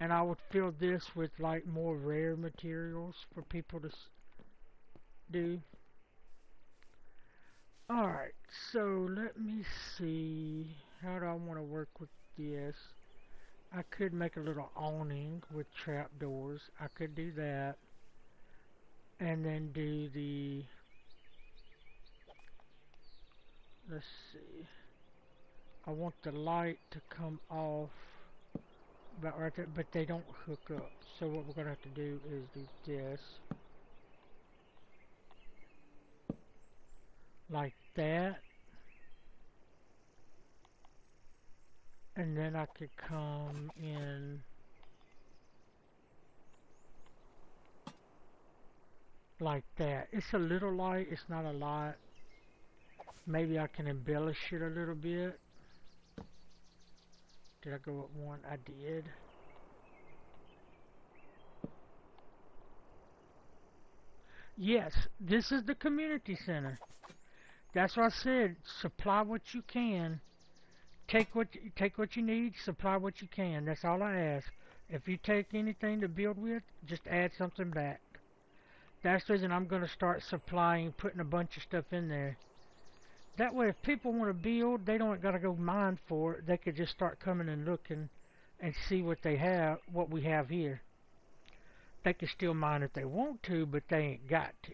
And I would fill this with like more rare materials for people to do. Alright, so let me see, how do I want to work with this? I could make a little awning with trapdoors. I could do that, and then do the, let's see, I want the light to come off about right there, but they don't hook up. So what we're gonna have to do is do this, like that, and then I could come in like that. It's a little light, it's not a lot. Maybe I can embellish it a little bit. Did I go up one? I did. Yes, this is the community center. That's what I said. Supply what you can. Take what you need. Supply what you can. That's all I ask. If you take anything to build with, just add something back. That's the reason I'm going to start supplying, putting a bunch of stuff in there. That way, if people want to build, they don't got to go mine for it. They could just start coming and looking and see what they have, what we have here. They can still mine if they want to, but they ain't got to.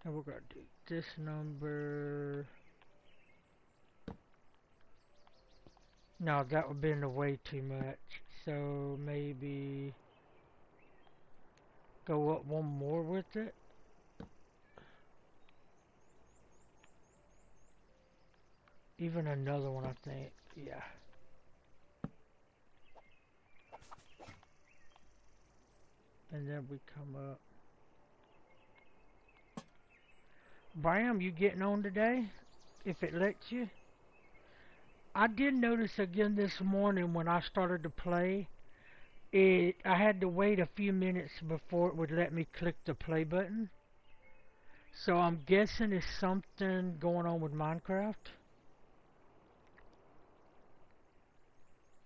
And we're going to do this number. No, that would be in the way too much. So maybe go up one more with it. Even another one, I think. Yeah. And then we come up. Bram, you getting on today? If it lets you. I did notice again this morning when I started to play, I had to wait a few minutes before it would let me click the play button. So I'm guessing it's something going on with Minecraft.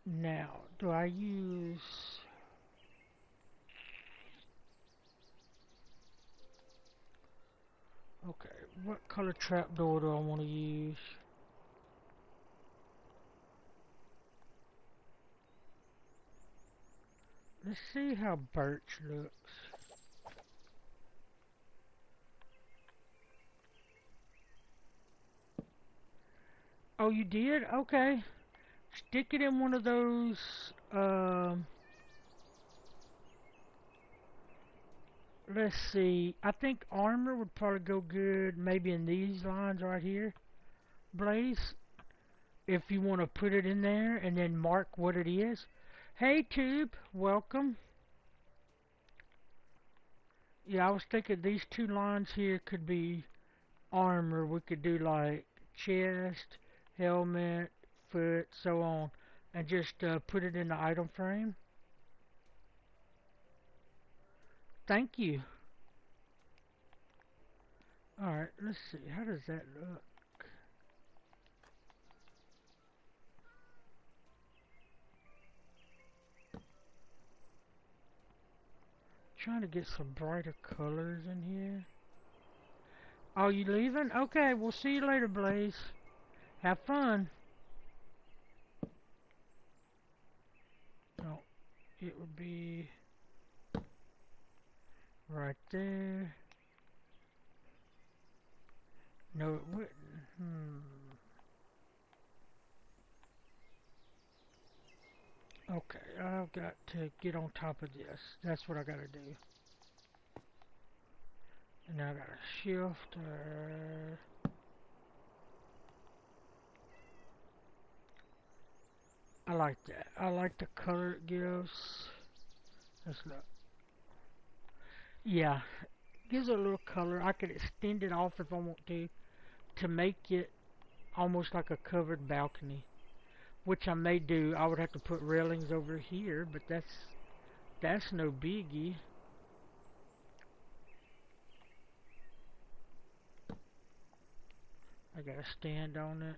Now, do I use... Okay, what color trapdoor do I want to use? Let's see how birch looks. Oh, you did? Okay. Stick it in one of those, let's see. I think armor would probably go good maybe in these lines right here. Blaze. If you want to put it in there and then mark what it is. Hey, Tube. Welcome. Yeah, I was thinking these two lines here could be armor. We could do like chest, helmet, foot, so on. And just put it in the item frame. Thank you. Alright, let's see. How does that look? Trying to get some brighter colors in here. Oh, you leaving? Okay, we'll see you later, Blaze. Have fun. No, it would be right there. No, it wouldn't. Okay, I've got to get on top of this. That's what I gotta do. And I gotta shift. I like that. I like the color it gives. Let's look. Yeah, gives it a little color. I could extend it off if I want to make it almost like a covered balcony, which I may do. I would have to put railings over here, but that's no biggie. I gotta stand on it,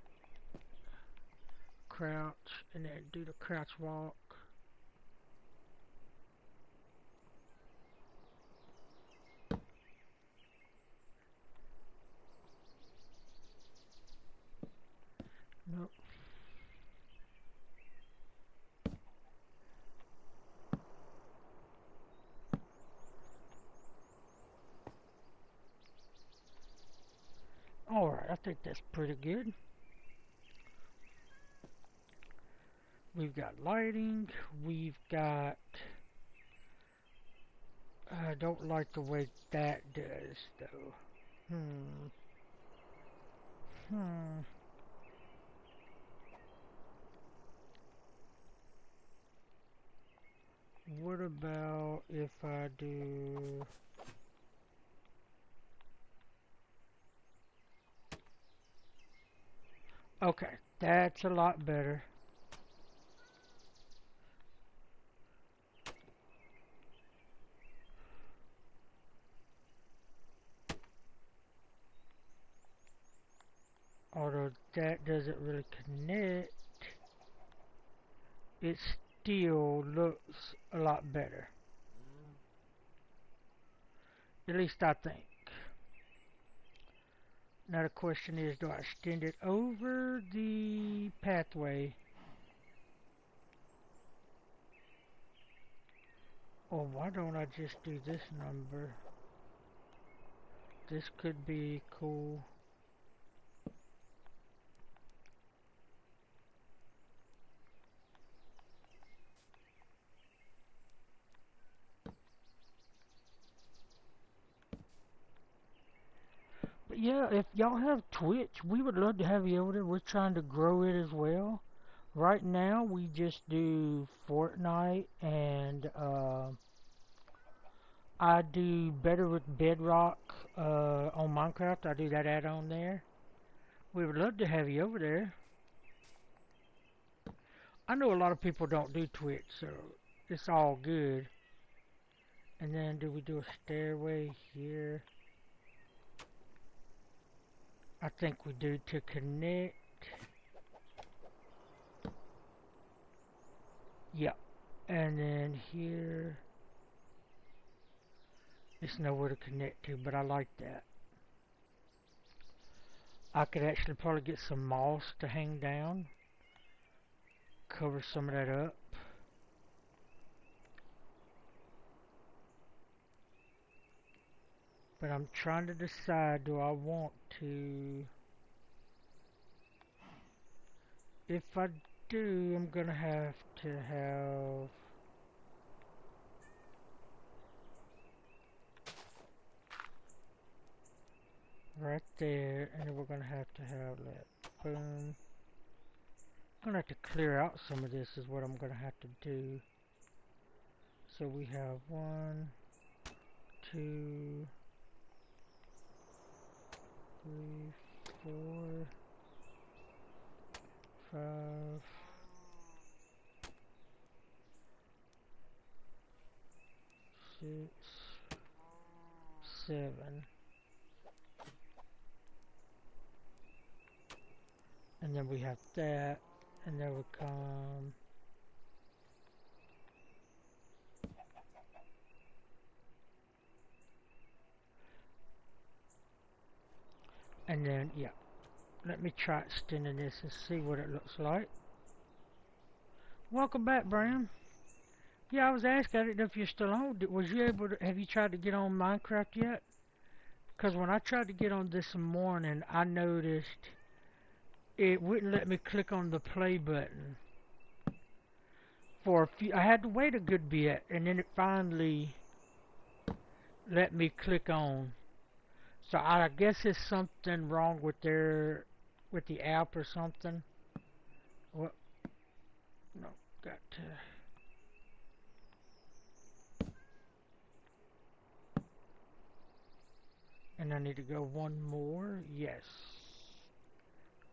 crouch, and then do the crouch walk. Nope. Alright, I think that's pretty good. We've got lighting, we've got... I don't like the way that does, though. What about if I do... Okay, that's a lot better. Although that doesn't really connect, it still looks a lot better. At least I think. Now the question is, do I extend it over the pathway? Or why don't I just do this number? This could be cool. But yeah, if y'all have Twitch, we would love to have you over there. We're trying to grow it as well. Right now, we just do Fortnite and I do better with Bedrock on Minecraft. I do that add-on there. We would love to have you over there. I know a lot of people don't do Twitch, so it's all good. And then do we do a stairway here? I think we do to connect. Yep. And then here, it's nowhere to connect to, but I like that. I could actually probably get some moss to hang down, cover some of that up. But I'm trying to decide, do I want to... If I do, I'm gonna have to have... right there, and then we're gonna have to have that. Boom. I'm gonna have to clear out some of this is what I'm gonna have to do. So we have 1, 2, 3, 4, 5, 6, 7. And then we have that, and there would come... And then, yeah, let me try extending this and see what it looks like. Welcome back, Bram. Yeah, I was asking, I didn't know if you're still on. Was you able to, have you tried to get on Minecraft yet? Because when I tried to get on this morning, I noticed it wouldn't let me click on the play button. For a few, I had to wait a good bit, and then it finally let me click on. So I guess it's something wrong with with the app or something. What? No, got to. And I need to go one more. Yes.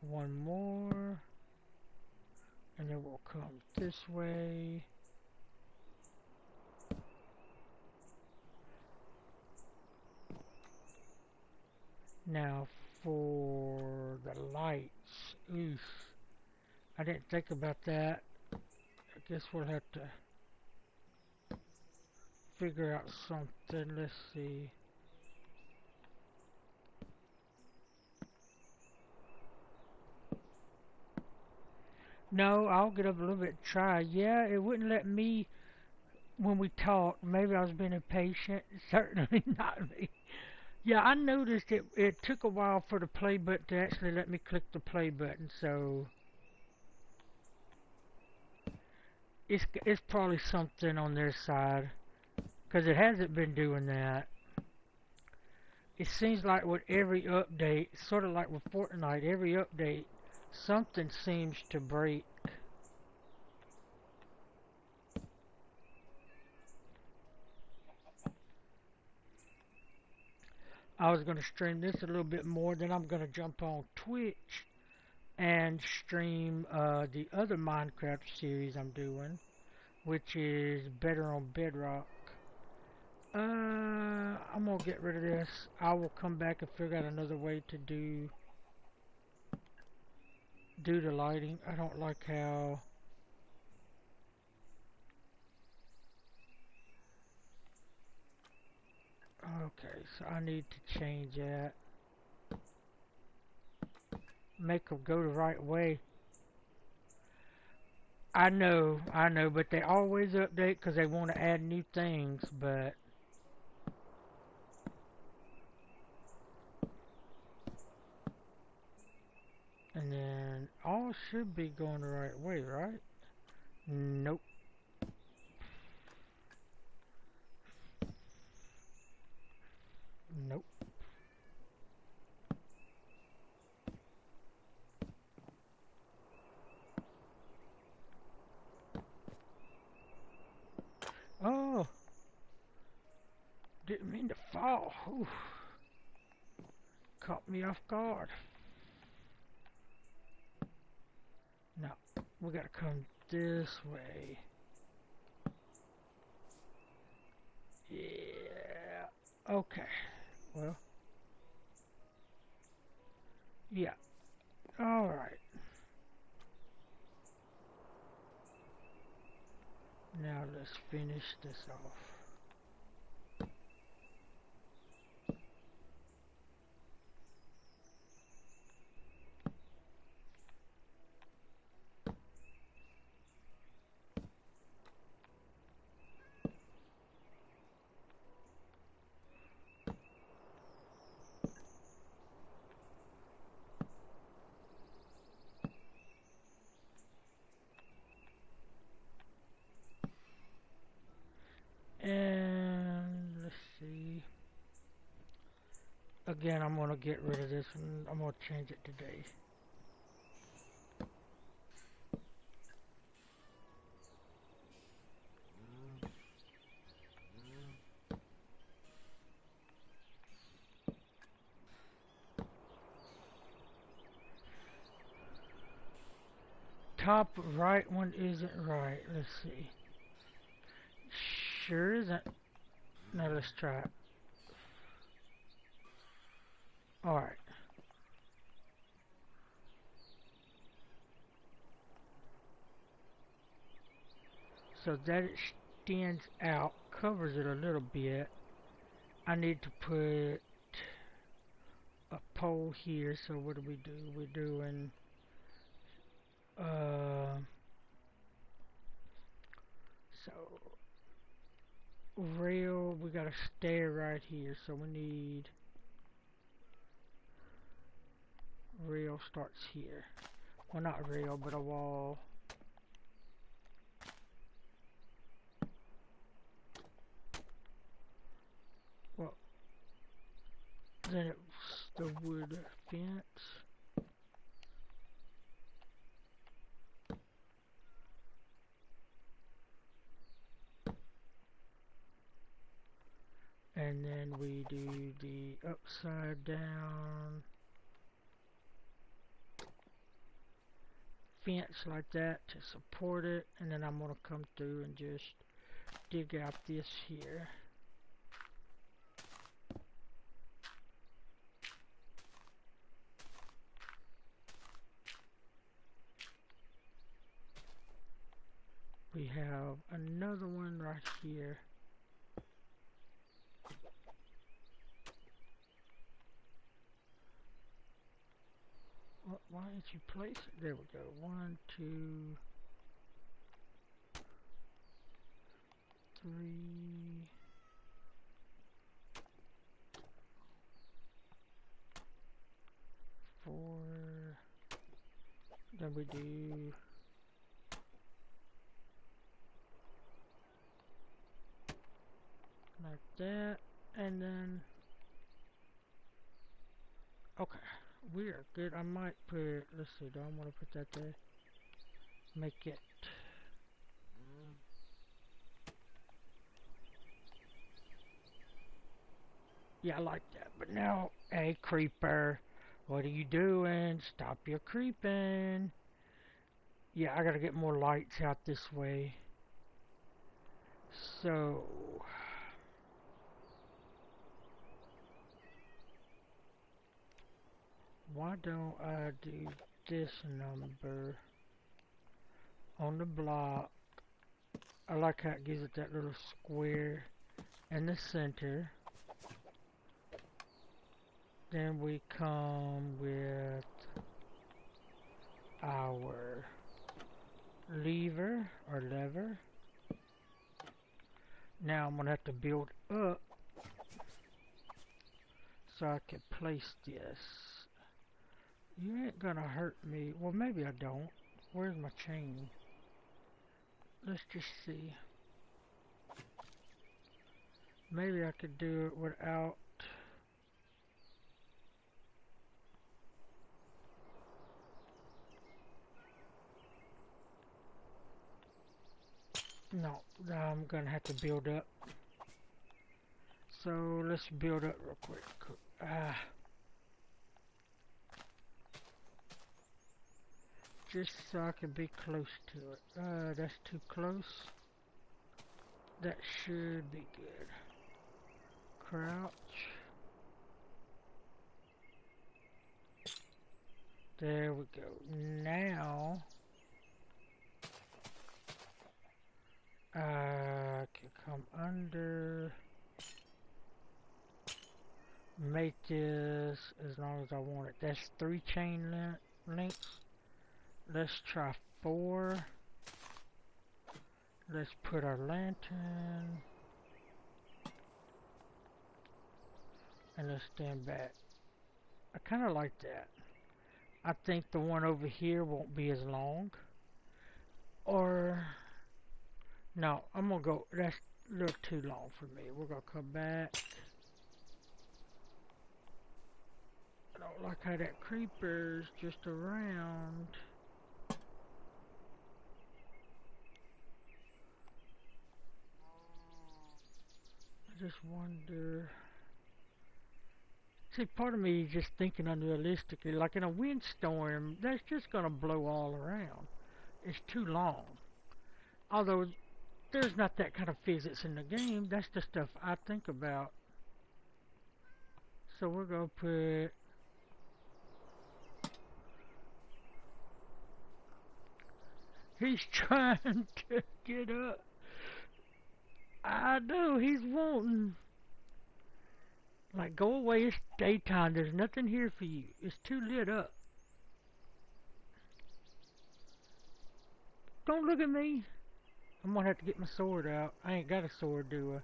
One more. And then we'll come this way. Now for the lights, oof, I didn't think about that. I guess we'll have to figure out something. Let's see. No, I'll get up a little bit and try. Yeah, it wouldn't let me when we talked. Maybe I was being impatient. Certainly not me. Yeah, I noticed it took a while for the play button to actually let me click the play button, so it's probably something on their side, because it hasn't been doing that. It seems like with every update, sort of like with Fortnite, every update, something seems to break. I was going to stream this a little bit more, then I'm going to jump on Twitch and stream the other Minecraft series I'm doing, which is Better on Bedrock. I'm going to get rid of this. I will come back and figure out another way to do the lighting. I don't like how... Okay, so I need to change that. Make them go the right way. I know, but they always update because they want to add new things, but... And then all should be going the right way, right? Nope. Nope. Oh, didn't mean to fall. Oof. Caught me off guard. No, we gotta come this way. Yeah. Okay. Well. Yeah. All right. Now let's finish this off. And let's see. Again, I'm gonna get rid of this one. I'm gonna change it today. Top right one isn't right. Let's see. Sure isn't. Now let's try it. Alright. So that it stands out, covers it a little bit. I need to put a pole here. So what do? We're doing so rail, we got a stair right here, so we need rail starts here. Well, not rail, but a wall. Well, then it's the wood fence. And then we do the upside down fence like that to support it, and then I'm gonna come through and just dig out this here. We have another one right here. Why didn't you place it? There we go. 1, 2, 3. Four. Then we do like that, and then okay, we are good. I might put, let's see, do I want to put that there? Make it yeah, I like that. But now, hey creeper, what are you doing? Stop your creeping. Yeah, I gotta get more lights out this way. So why don't I do this number on the block? I like how it gives it that little square in the center. Then we come with our lever. Now I'm gonna have to build up so I can place this. You ain't gonna hurt me. Well, maybe I don't. Where's my chain? Let's just see. Maybe I could do it without... No, I'm gonna have to build up. So let's build up real quick. Just so I can be close to it. That's too close. That should be good. Crouch. There we go. Now I can come under. Make this as long as I want it. That's 3 chain links. Let's try 4. Let's put our lantern. And let's stand back. I kind of like that. I think the one over here won't be as long. Or... No, I'm going to go... That's a little too long for me. We're going to come back. I don't like how that creeper's just around. I just wonder... See, part of me is just thinking unrealistically, like in a windstorm, that's just going to blow all around. It's too long. Although, there's not that kind of physics in the game, that's the stuff I think about. So we're going to put... He's trying to get up. I know, he's wanting... Like, go away, it's daytime, there's nothing here for you. It's too lit up. Don't look at me. I'm gonna have to get my sword out. I ain't got a sword, do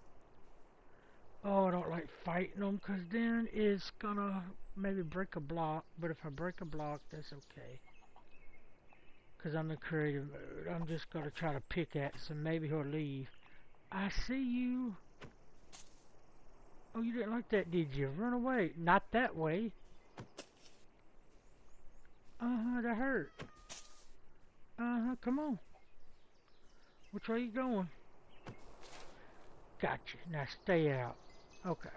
I? Oh, I don't like fighting them, because then it's gonna maybe break a block. But if I break a block, that's okay. Because I'm in creative mode. I'm just gonna try to pickaxe him. Maybe he'll leave. I see you. Oh, you didn't like that, did you? Run away. Not that way. That hurt. Come on. Which way you going? Gotcha. Now stay out. Okay.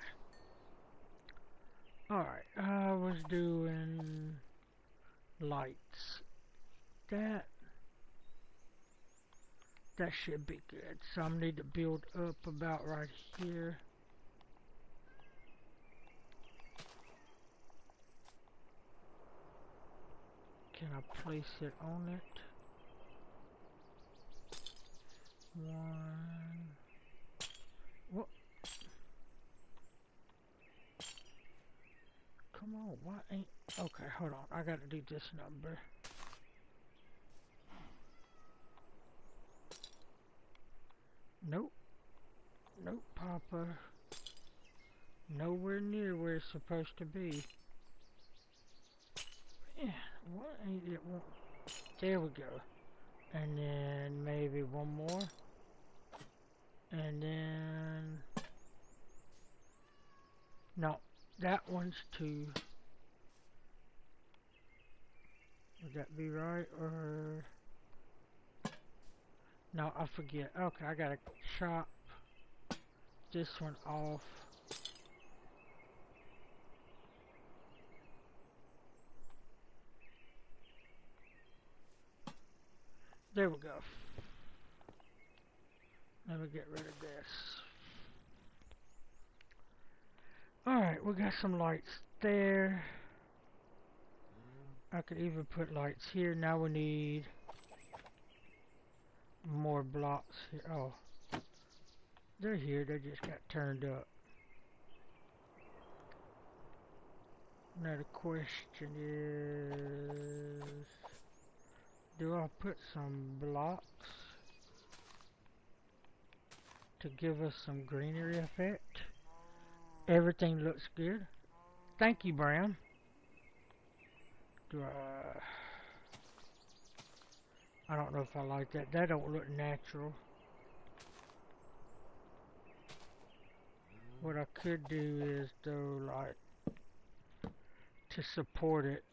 Alright, I was doing lights. That should be good. So I need to build up about right here. Can I place it on it? 1. What? Come on, why ain't... Okay, hold on. I gotta do this number. Nope. Nope, Papa. Nowhere near where it's supposed to be. Yeah, what ain't it? There we go. And then maybe one more. And then... No, that one's 2. Would that be right, or... No, I forget. Okay, I gotta chop this one off. There we go. Let me get rid of this. Alright, we got some lights there. I could even put lights here. Now we need more blocks here. Oh, they're here. They just got turned up. Now the question is, do I put some blocks to give us some greenery effect? Everything looks good. Thank you, Brown. do I don't know if I like that. That don't look natural. What I could do is though, like, to support it.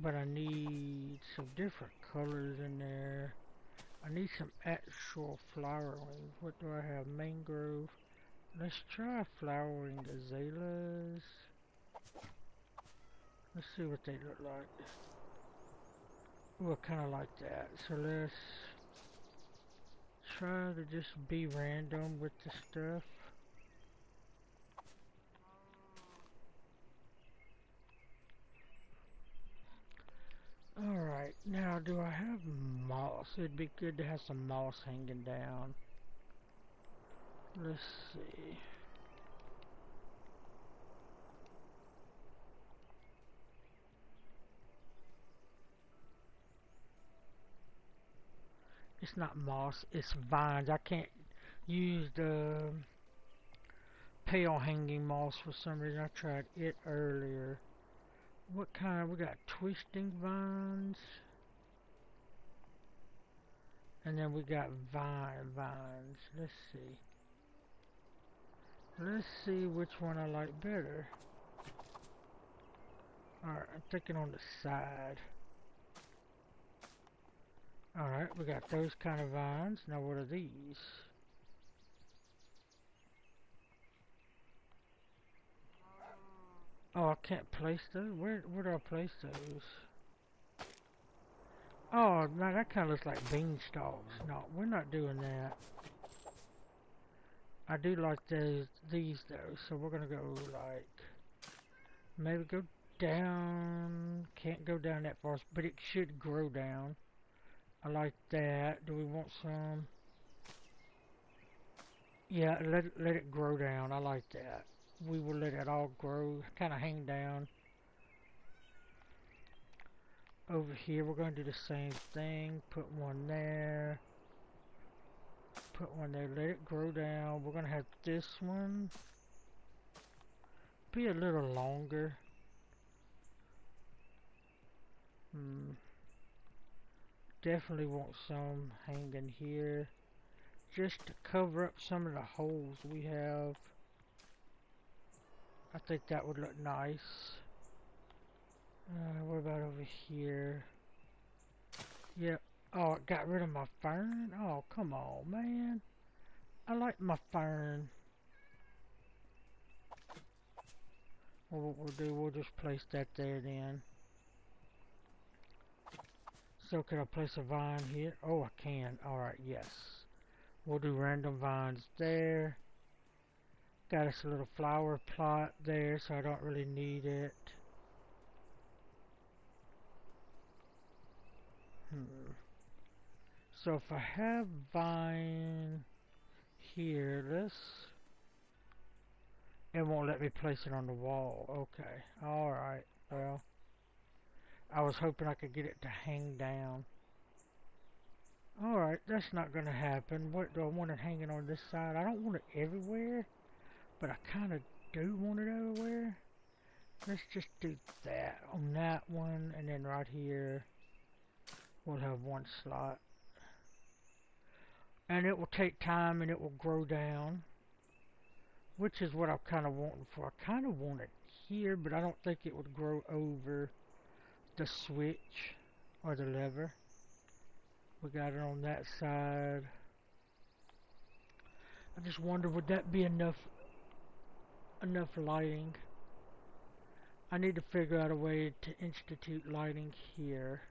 But I need some different colors in there. I need some actual flowering. What do I have? Mangrove. Let's try flowering azaleas. Let's see what they look like. Well, kind of like that. So let's try to just be random with the stuff. Alright, now do I have moss? It'd be good to have some moss hanging down. Let's see. It's not moss, it's vines. I can't use the pale hanging moss for some reason. I tried it earlier. What kind? We got twisting vines. And then we got vines. Let's see. Let's see which one I like better. Alright, I'm thinking on the side. Alright, we got those kind of vines. Now what are these? Oh, I can't place those? Where do I place those? Oh, man, that kind of looks like beanstalks. No, we're not doing that. I do like these though, so we're gonna go like, maybe go down. Can't go down that far, but it should grow down. I like that. Do we want some? Yeah, let it grow down. I like that. We will let it all grow, kind of hang down. Over here, we're going to do the same thing. Put one there. Put one there. Let it grow down. We're going to have this one be a little longer. Definitely want some hanging here, just to cover up some of the holes we have. I think that would look nice. What about over here? Yep. Oh, it got rid of my fern? Oh, come on, man. I like my fern. Well, what we'll do, we'll just place that there then. So, can I place a vine here? Oh, I can. Alright, yes. We'll do random vines there. Got us a little flower plot there, so I don't really need it. So if I have vine here, it won't let me place it on the wall. Okay, alright, well, I was hoping I could get it to hang down. Alright, that's not gonna happen. What do I want it hanging on this side? I don't want it everywhere, but I kinda do want it everywhere. Let's just do that on that one, and then right here we'll have one slot. And it will take time and it will grow down, which is what I'm kind of wanting for. I kind of want it here, but I don't think it would grow over the switch or the lever. We got it on that side. I just wonder, would that be enough lighting? I need to figure out a way to institute lighting here.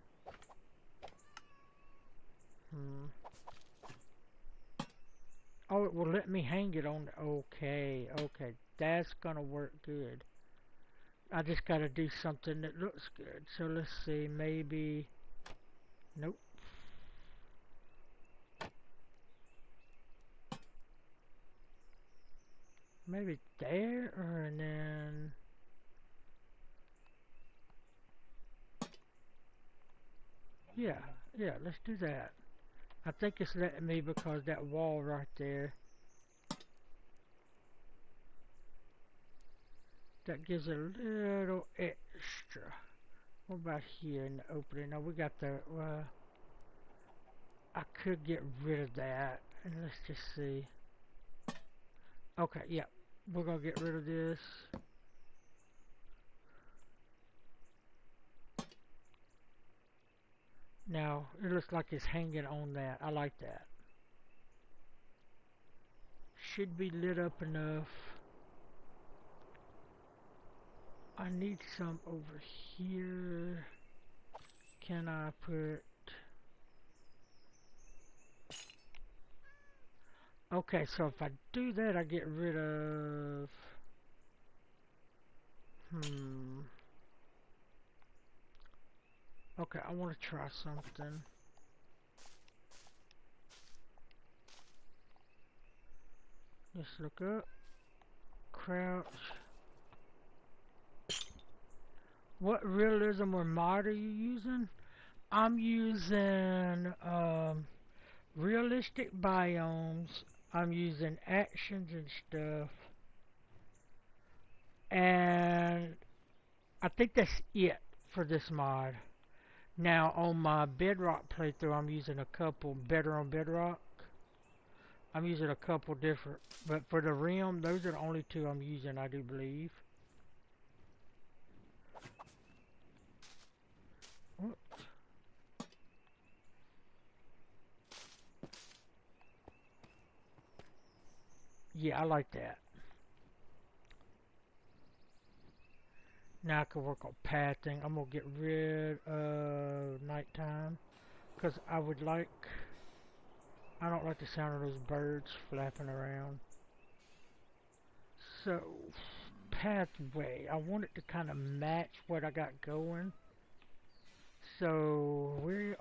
Oh, it will let me hang it on. Okay, that's gonna work good. I just gotta do something that looks good. So let's see, maybe, nope. Maybe there, and then, yeah, let's do that. I think it's letting me because that wall right there. That gives it a little extra. What about here in the opening? Now we got the, I could get rid of that. And let's just see. Okay, yeah. We're going to get rid of this. Now, it looks like it's hanging on that. I like that. Should be lit up enough. I need some over here. Can I put... Okay, so if I do that, I get rid of... Okay, I want to try something. Let's look up. Crouch. What realism or mod are you using? I'm using realistic biomes. I'm using actions and stuff. And I think that's it for this mod. Now on my Bedrock playthrough, I'm using a couple better on Bedrock. I'm using a couple different, but for the Realm, those are the only two I'm using, I do believe. Oops. Yeah, I like that. Now I can work on pathing. I'm gonna get rid of nighttime because I don't like the sound of those birds flapping around. So, pathway, I want it to kind of match what I got going. So, we're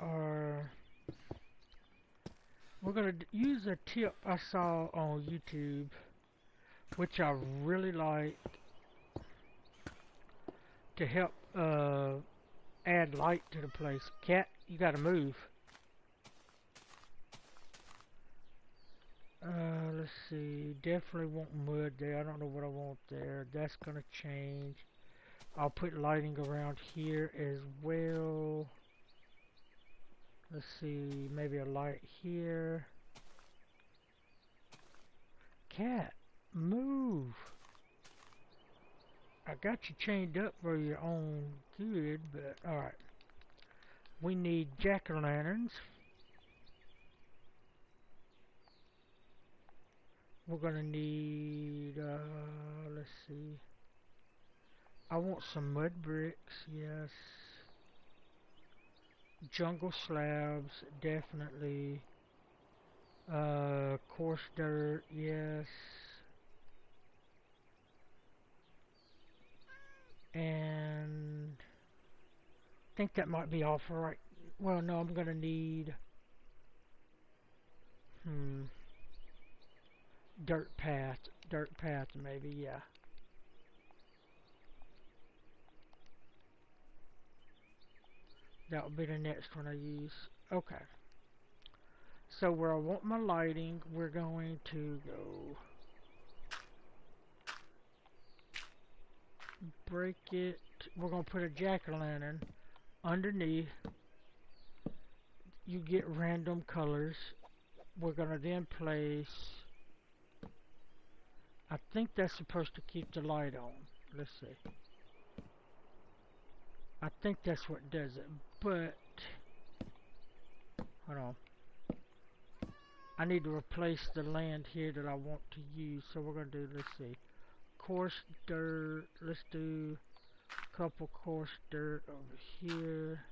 gonna use a tip I saw on YouTube, which I really like, to help add light to the place. Cat, you gotta move. Let's see. Definitely want mud there. I don't know what I want there. That's gonna change. I'll put lighting around here as well. Let's see. Maybe a light here. Cat, move. I got you chained up for your own good, but alright. We need jack-o'-lanterns. We're gonna need, let's see. I want some mud bricks, yes. Jungle slabs, definitely. Coarse dirt, yes. And I think that might be all for right. Well, no, I'm gonna need dirt path maybe, yeah. That'll be the next one I use. Okay. So where I want my lighting, we're going to go break it. We're going to put a jack-o'-lantern underneath. You get random colors. We're going to then place, I think that's supposed to keep the light on. Let's see. I think that's what does it, but hold on. I need to replace the land here that I want to use, so we're going to do, let's see, coarse dirt. Let's do a couple coarse dirt over here.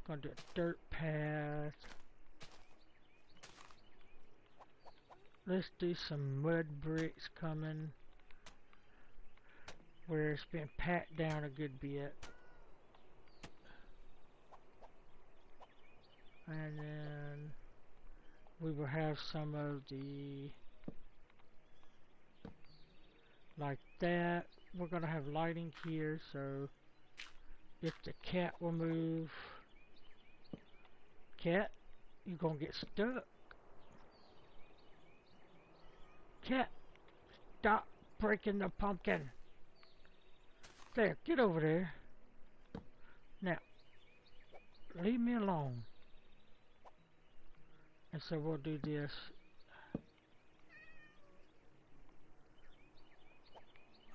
Going to do a dirt path. Let's do some mud bricks coming where it's been packed down a good bit. And then we will have some of the, like that. We're going to have lighting here, so if the cat will move, cat, you're going to get stuck. Cat, stop breaking the pumpkin. There, get over there. Now, leave me alone. And so we'll do this.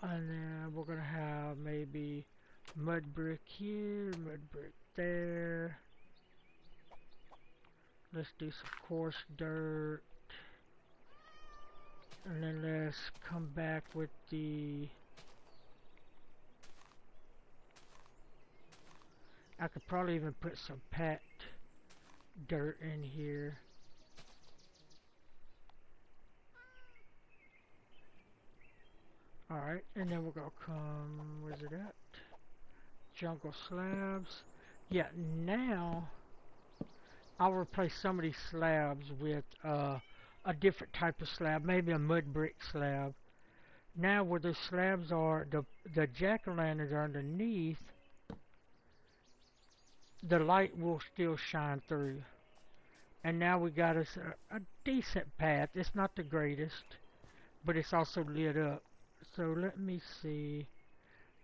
And then we're gonna have maybe mud brick here, mud brick there. Let's do some coarse dirt. And then let's come back with the... I could probably even put some packed dirt in here. Alright, and then we're gonna come, where's it at? Jungle slabs. Yeah, now I'll replace some of these slabs with a different type of slab, maybe a mud brick slab. Now where the slabs are, the jack-o'-lanterns are underneath, the light will still shine through. And now we got us a decent path. It's not the greatest, but it's also lit up. So let me see.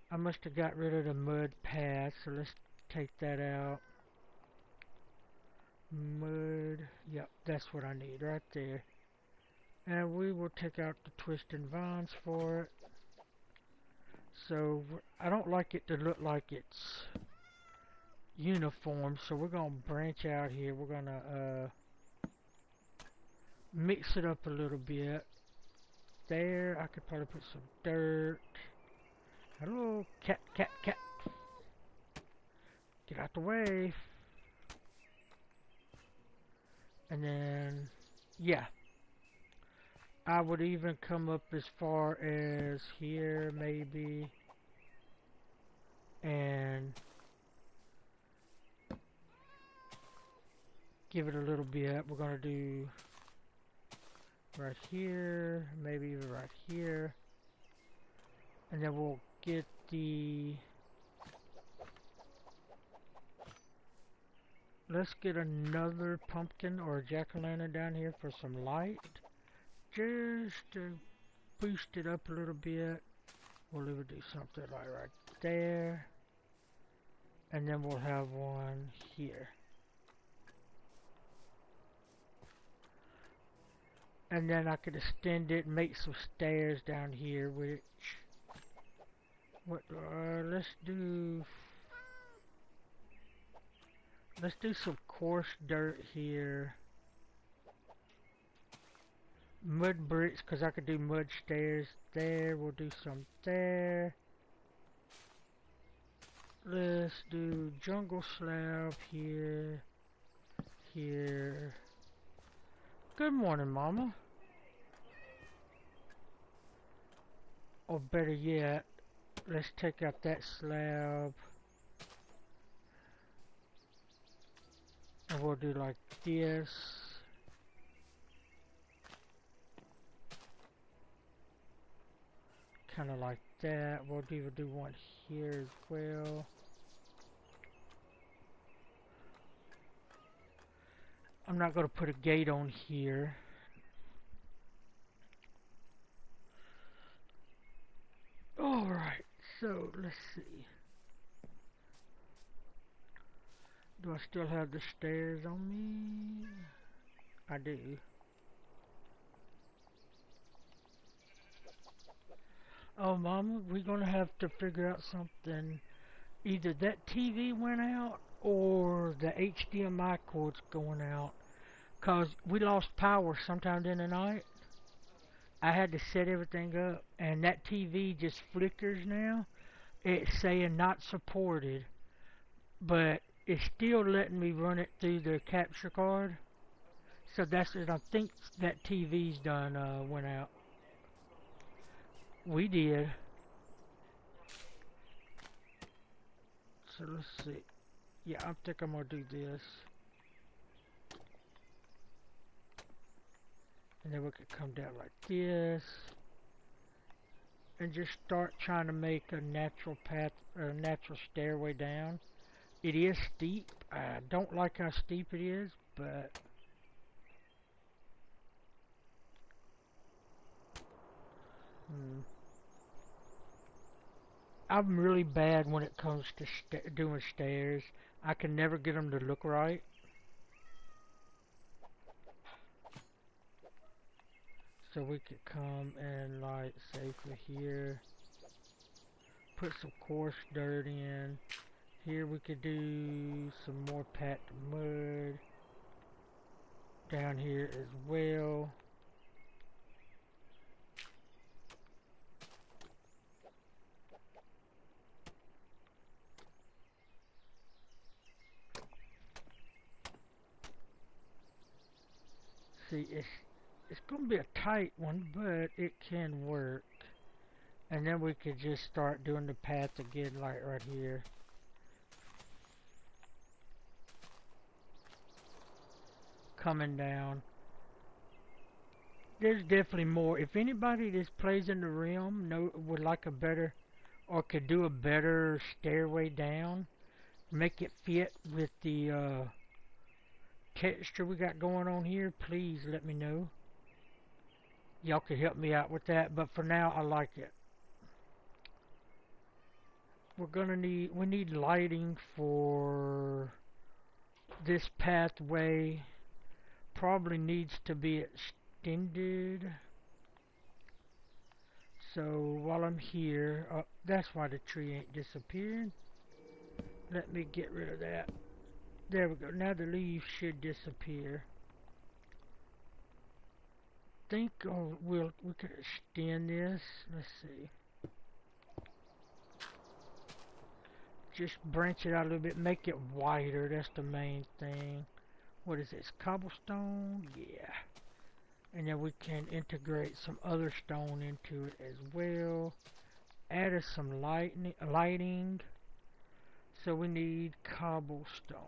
I must have got rid of the mud path, so let's take that out. Mud, yep, that's what I need right there. And we will take out the twisting vines for it. So I don't like it to look like it's uniform, so we're gonna branch out here. We're gonna mix it up a little bit. There, I could probably put some dirt. Hello, cat, cat, cat. Get out the way. And then, yeah. I would even come up as far as here, maybe. And give it a little bit. We're going to do right here, maybe even right here. And then we'll get the... Let's get another pumpkin or jack-o'-lantern down here for some light. Just to boost it up a little bit. We'll even do something like right there. And then we'll have one here. And then I could extend it and make some stairs down here, which... let's do some coarse dirt here. Mud bricks, because I could do mud stairs there. We'll do some there. Let's do jungle slab here. Here. Good morning, Mama. Or better yet, let's take out that slab. And we'll do like this. Kind of like that. We'll even do one here as well. I'm not going to put a gate on here. Alright, so let's see. Do I still have the stairs on me? I do. Oh, Mama, we're going to have to figure out something. Either that TV went out or the HDMI cord's going out. Because we lost power sometime in the night. I had to set everything up. And that TV just flickers now. It's saying not supported. But it's still letting me run it through the capture card. So that's it. I think that TV's done went out. We did. So let's see. Yeah, I think I'm gonna do this. And then we could come down like this. And just start trying to make a natural path, or a natural stairway down. It is steep. I don't like how steep it is, but... I'm really bad when it comes to doing stairs. I can never get them to look right. So we could come and like say for here, put some coarse dirt in. Here we could do some more packed mud. Down here as well. See, it's gonna be a tight one, but it can work. And then we could just start doing the path again, like right here. Coming down. There's definitely more. If anybody that plays in the realm would like a better, or could do a better stairway down, make it fit with the texture we got going on here, please let me know. Y'all could help me out with that, but for now I like it. We need lighting for this pathway. Probably needs to be extended. So while I'm here, that's why the tree ain't disappearing. Let me get rid of that. There we go. Now the leaves should disappear. Think we could extend this. Let's see. Just branch it out a little bit, make it wider. That's the main thing. What is this? Cobblestone? Yeah. And then we can integrate some other stone into it as well. Added some lighting. So we need cobblestone.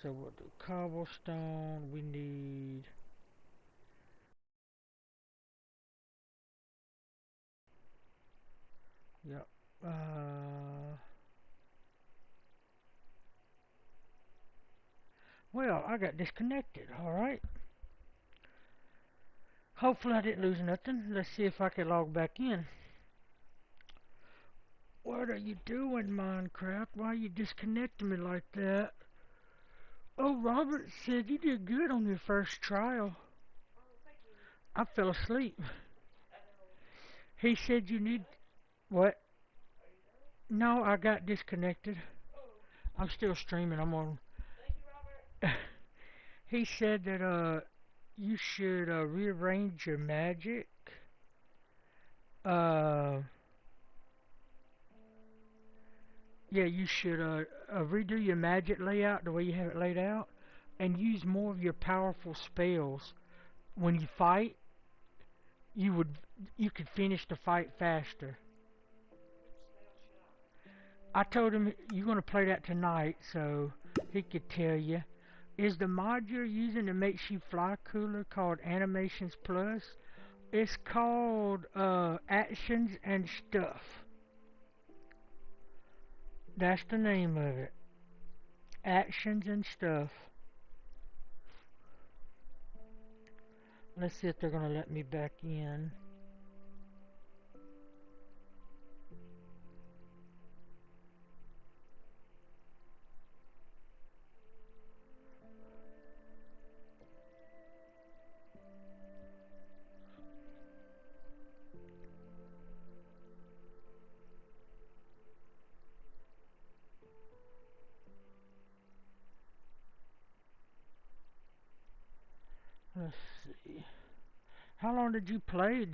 So we'll do cobblestone. We need yep. Well, I got disconnected. Alright. Hopefully I didn't lose nothing. Let's see if I can log back in. What are you doing, Minecraft? Why are you disconnecting me like that? Oh, Robert said you did good on your first trial. I fell asleep. He said you need... What? No, I got disconnected. I'm still streaming. I'm on... He said that, you should, rearrange your magic. Uh... Yeah, you should, redo your magic layout the way you have it laid out. And use more of your powerful spells. When you fight, you could finish the fight faster. I told him you're gonna play that tonight, so he could tell you. Is the mod you're using that makes you fly cooler called Animations Plus? It's called Actions and Stuff. That's the name of it. Actions and Stuff. Let's see if they're gonna let me back in. Let's see. How long did you play?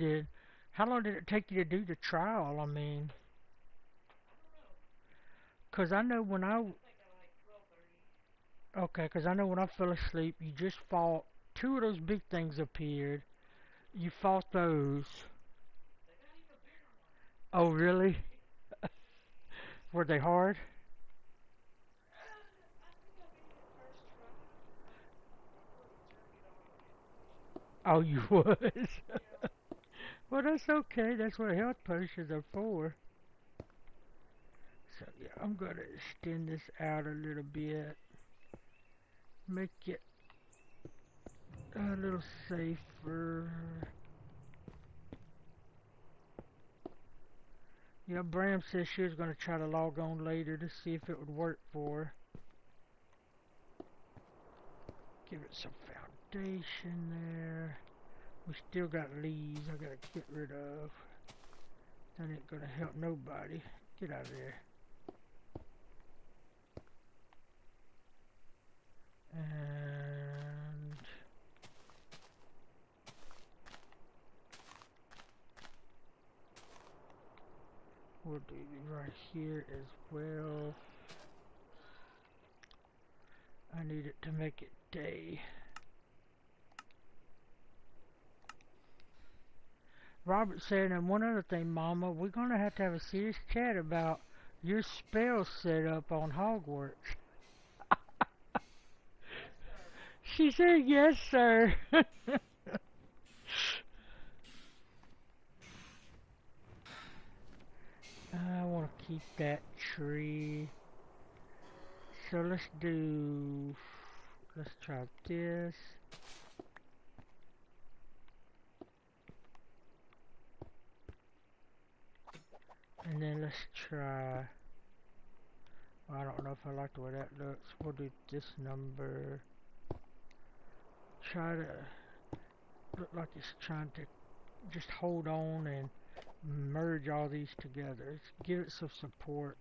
How long did it take you to do the trial? I mean, 'cause I know when I okay, 'cause I know when I fell asleep, you just fought two of those big things appeared. You fought those. Oh, really? Were they hard? Oh, you was. Well, that's okay. That's what health potions are for. So yeah, I'm gonna extend this out a little bit. Make it a little safer. Yeah, Bram said she was going to try to log on later to see if it would work for her. Give it some foundation there. We still got leaves I gotta get rid of. That ain't gonna help nobody. Get out of there. And we'll do right here as well. I need it to make it day. Robert said, and one other thing, Mama, we're gonna have to have a serious chat about your spell set up on Hogwarts. She said, yes, sir. I want to keep that tree. So let's try this. And then let's try, well, I don't know if I like the way that looks. We'll do this number. Try to look like it's trying to just hold on and merge all these together. Give it some support.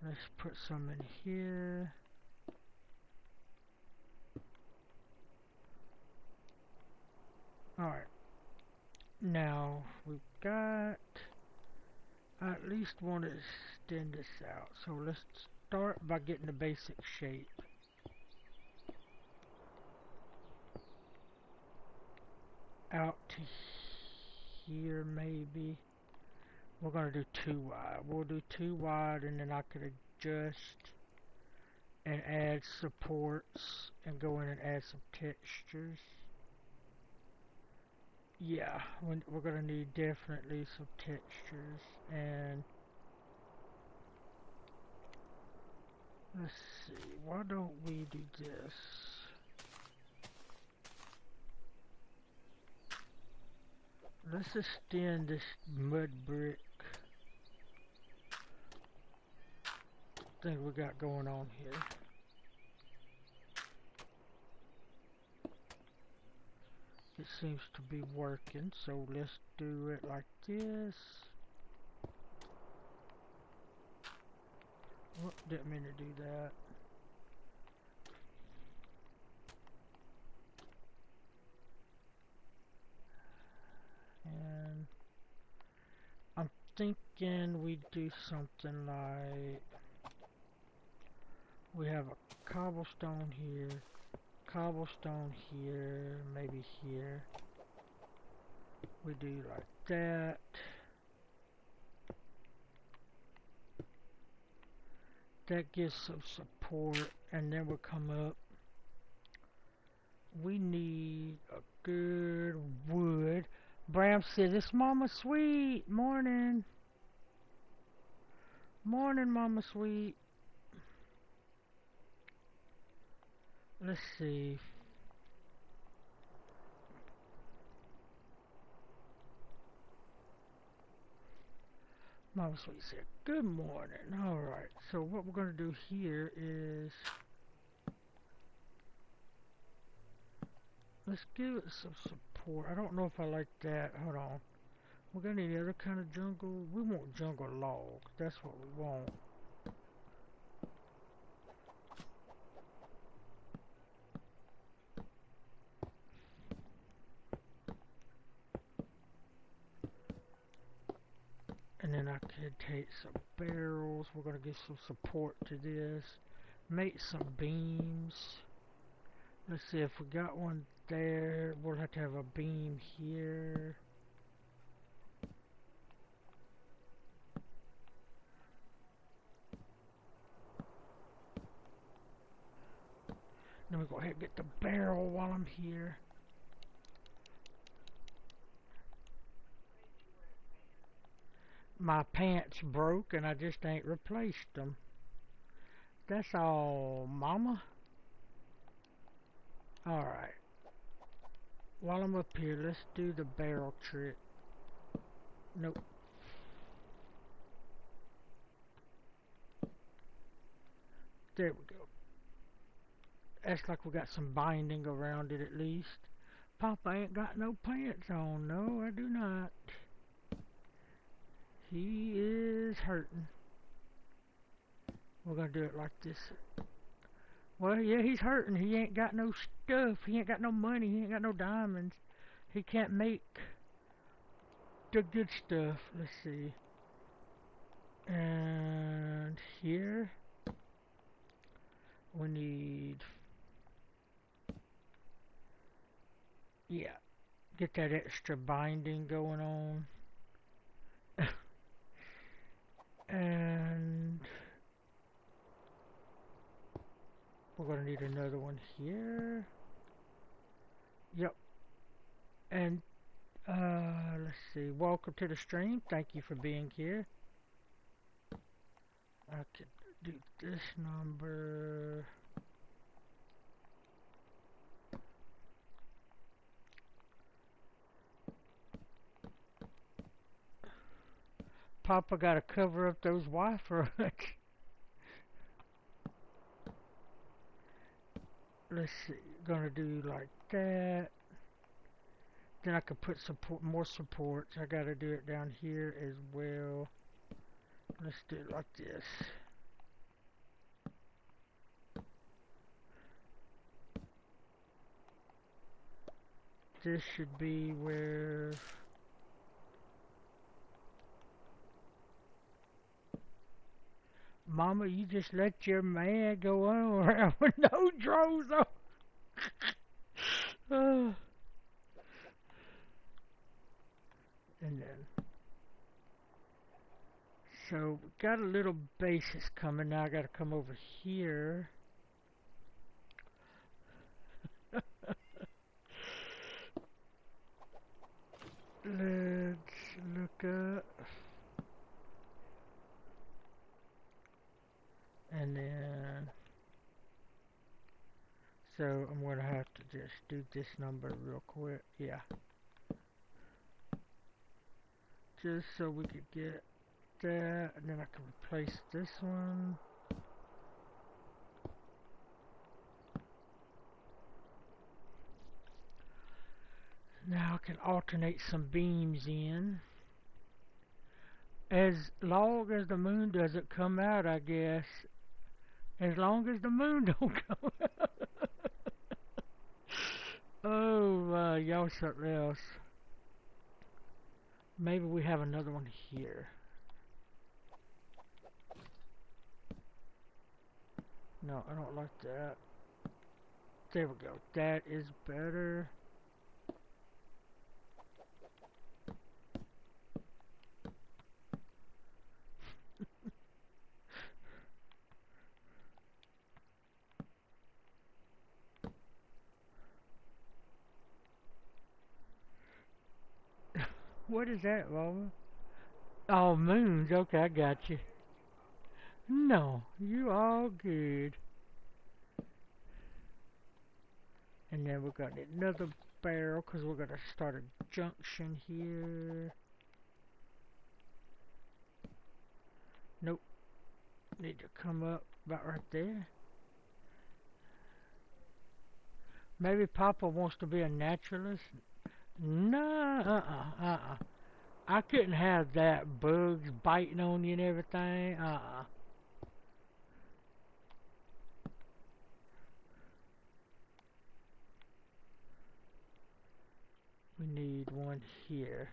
Let's put some in here. Alright. Now, we've got, I at least want to extend this out. So let's start by getting the basic shape. Out to here maybe. We're going to do 2 wide. We'll do 2 wide and then I could adjust and add supports and go in and add some textures. Yeah, we're going to need definitely some textures. And let's see, why don't we do this? Let's extend this mud brick thing we got going on here. It seems to be working, so let's do it like this. Oh, didn't mean to do that. And I'm thinking we do something like, we have a cobblestone here, cobblestone here, maybe here. We do like that. That gives some support, and then we'll come up. We need a good wood. Bram says, it's MommaSweet. Morning. Morning, MommaSweet. Let's see. MommaSweet said, good morning. Alright, so what we're going to do here is, let's give it some support. I don't know if I like that. Hold on. We're going to need other kind of jungle. We want jungle log. That's what we want. And then I could take some barrels. We're going to give some support to this. Make some beams. Let's see if we got one there. We'll have to have a beam here. Let me go ahead and get the barrel while I'm here. My pants broke and I just ain't replaced them. That's all, Mama. Alright. While I'm up here, let's do the barrel trick. Nope. There we go. That's like we got some binding around it at least. Papa ain't got no pants on. No, I do not. He is hurting. We're gonna do it like this. Well, yeah, he's hurting. He ain't got no stuff. He ain't got no money. He ain't got no diamonds. He can't make the good stuff. Let's see. And here we need, yeah, get that extra binding going on. And we're gonna need another one here. Yep. And let's see. Welcome to the stream. Thank you for being here. I could do this number. Papa gotta cover up those Wi-Fi. Let's see. Gonna do like that. Then I could put support, more supports. I gotta do it down here as well. Let's do it like this. This should be where... Mama, you just let your man go on around with no drawers on. And then... So, we got a little basis coming. Now I gotta come over here. Let's look up. And then... So, I'm gonna have to just do this number real quick. Yeah. Just so we could get that, and then I can replace this one. Now I can alternate some beams in. As long as the moon doesn't come out, I guess. As long as the moon don't come out. Oh, y'all something else. Maybe we have another one here. No, I don't like that. There we go. That is better. What is that, Mama? Oh, moons. Okay, I got you. No, you all good. And then we're gonna need another barrel because we're gonna start a junction here. Nope. Need to come up about right there. Maybe Papa wants to be a naturalist. No, I couldn't have that. Bugs biting on you and everything. We need one here.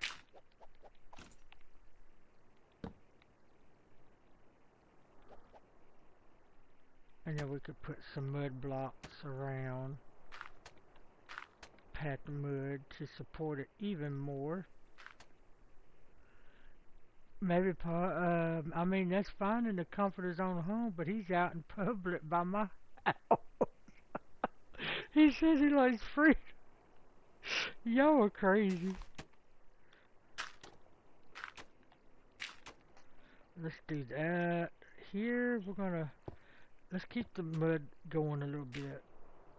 And then we could put some mud blocks around. Pat the mud to support it even more. Maybe, I mean, that's fine in the comfort of his own home, but he's out in public by my house. He says he likes freedom. Y'all are crazy. Let's do that. Here, let's keep the mud going a little bit.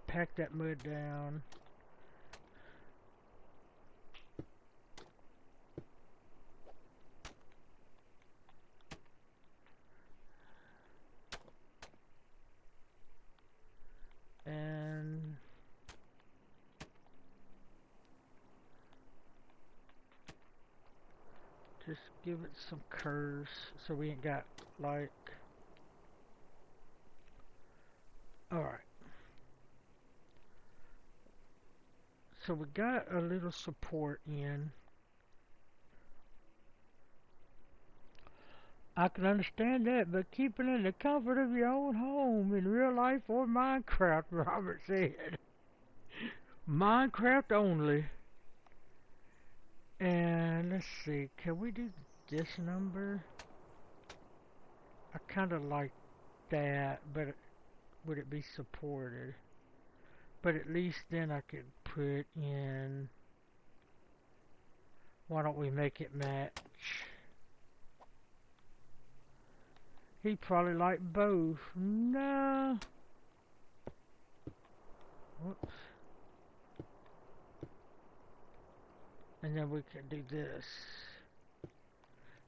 pack that mud down. And just give it some curves so we ain't got like, alright. So we got a little support in. I can understand that, but keep it in the comfort of your own home in real life or Minecraft, Robert said. Minecraft only. And let's see, can we do this number? I kind of like that, but would it be supported? But at least then I could put in, why don't we make it match? He probably like both. No. Whoops. And then we can do this.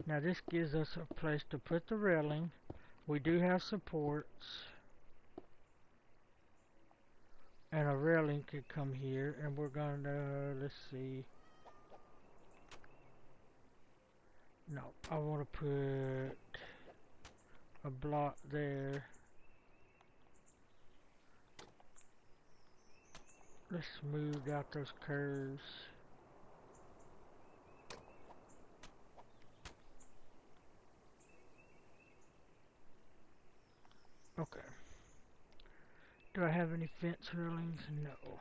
Now this gives us a place to put the railing. We do have supports. And a railing could come here, and we're gonna, let's see. No, I want to put a block there. Let's smooth out those curves. Okay. Do I have any fence railings? No.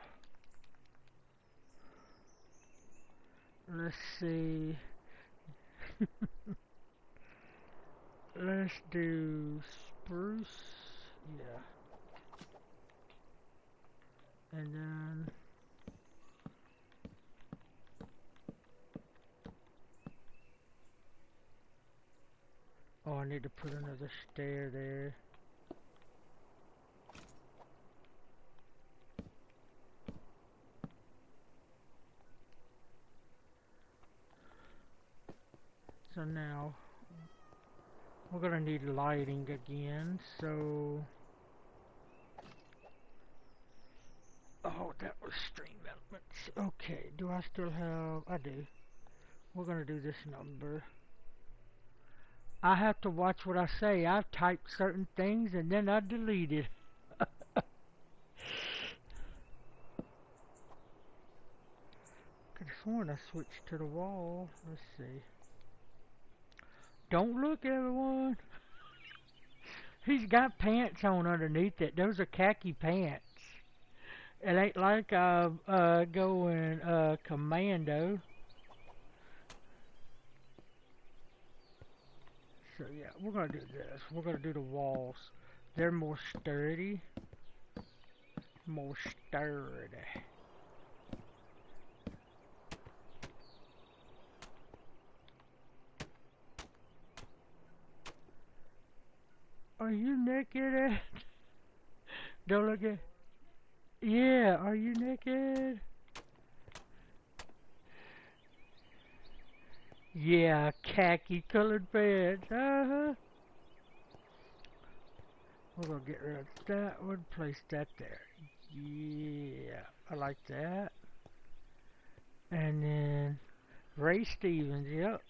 Let's see. Let's do spruce. Yeah. And then oh, I need to put another stair there. So now we're gonna need lighting again, so oh, that was stream elements. Okay, do I still have, I do. We're gonna do this number. I have to watch what I say. I've typed certain things and then I delete it. Could have sworn I switched to the wall. Let's see. Don't look, everyone. He's got pants on underneath it. Those are khaki pants. It ain't like I'm going commando. So yeah, we're gonna do this. We're gonna do the walls. They're more sturdy. More sturdy. Are you naked? Don't look at. Yeah, are you naked? Yeah, khaki colored pants. Uh-huh. We're gonna get rid of that one, place that there. Yeah, I like that. And then Ray Stevens, yep.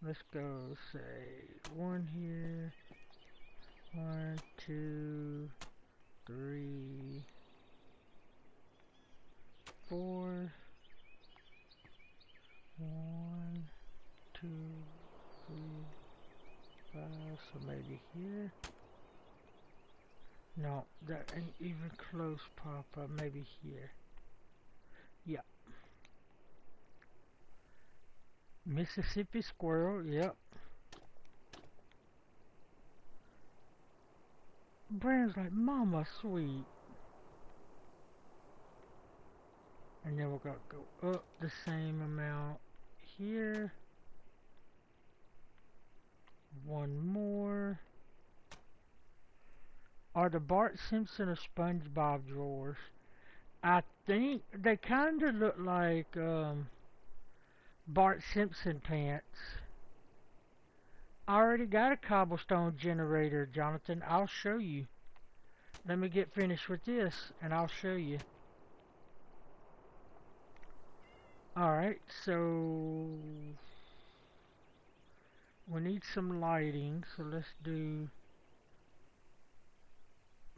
Let's go say one here. 1, 2, 3, 4. 1, 2, 3, 5. So maybe here. No, that ain't even close, Papa. Maybe here. Yeah. Mississippi squirrel, yep. Brand's like, Mama Sweet. And then we're gonna go up the same amount here. One more. are the Bart Simpson or SpongeBob drawers. I think they kind of look like Bart Simpson pants. I already got a cobblestone generator, Jonathan. I'll show you. Let me get finished with this, and I'll show you. Alright, so we need some lighting, so let's do...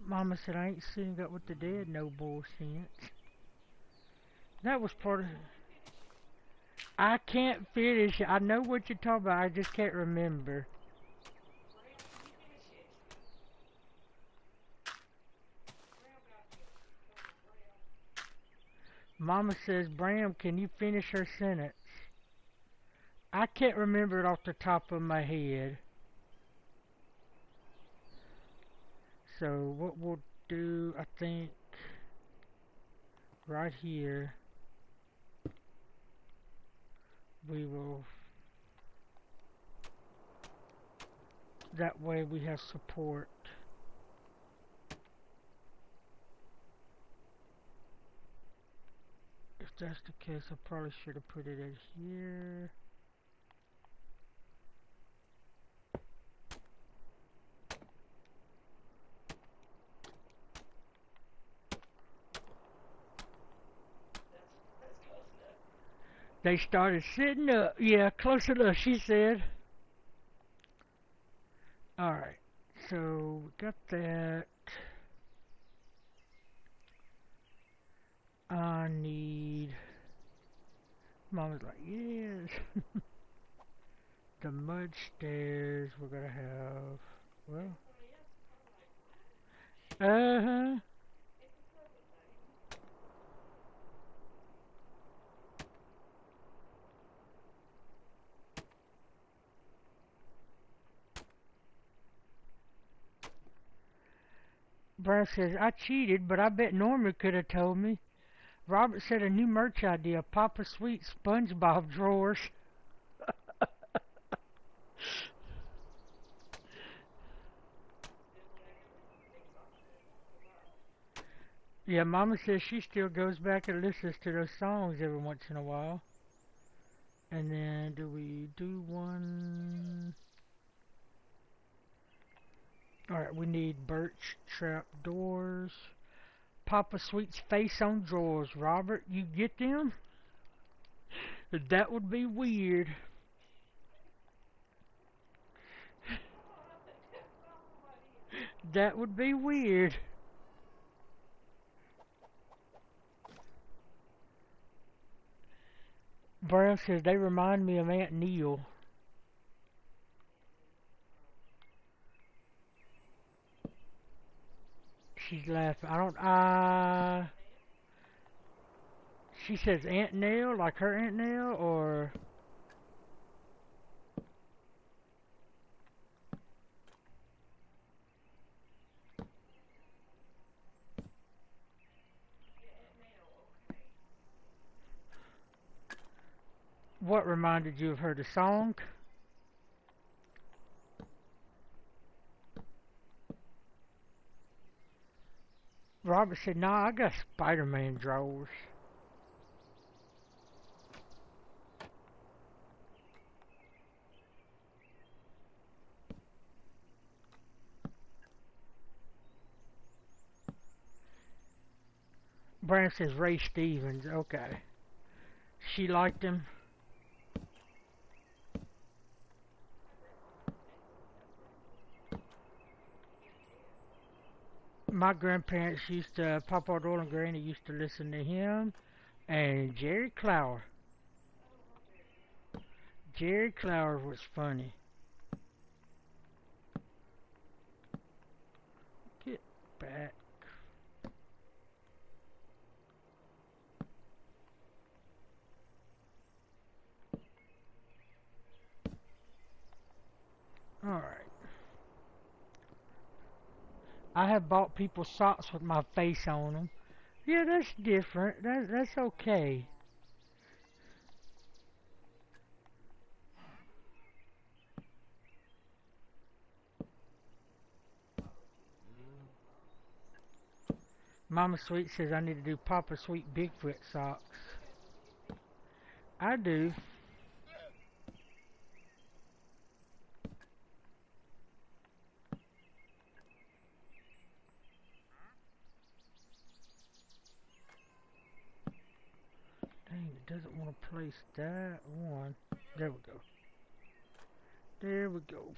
Mama said I ain't sitting up with the dead no bullshit. That was part of... I can't finish it. I know what you're talking about, I just can't remember. Mama says, Bram, can you finish her sentence? I can't remember it off the top of my head. So what we'll do, I think, right here, we will, that way we have support. If that's the case, I probably should have put it in here. They started sitting up. Yeah, close enough, she said. Alright, so we got that. I need... Mama's like, yes. The mud stairs we're gonna have... Well... Uh-huh. Brad says, I cheated, but I bet Norman could have told me. Robert said a new merch idea, PapaSweet SpongeBob drawers. Yeah, Mama says she still goes back and listens to those songs every once in a while. And then, do we do one? Alright, we need birch trap doors. PapaSweet's face on drawers. Robert, you get them? That would be weird. That would be weird. Brown says they remind me of Aunt Neil. She's laughing. I don't, she says Aunt Neil, like her Aunt Neil, or... What reminded you of her, the song? Robert said, nah, I got Spider-Man drawers. Brand says Ray Stevens, okay. She liked him. My grandparents used to, Papa Doyle and Granny used to listen to him and Jerry Clower. Jerry Clower was funny. Get back. Alright. I have bought people socks with my face on them. Yeah, that's different. That's okay. Mama Sweet says I need to do Papa Sweet Bigfoot socks. I do. Dang, it doesn't want to place that one. There we go. There we go.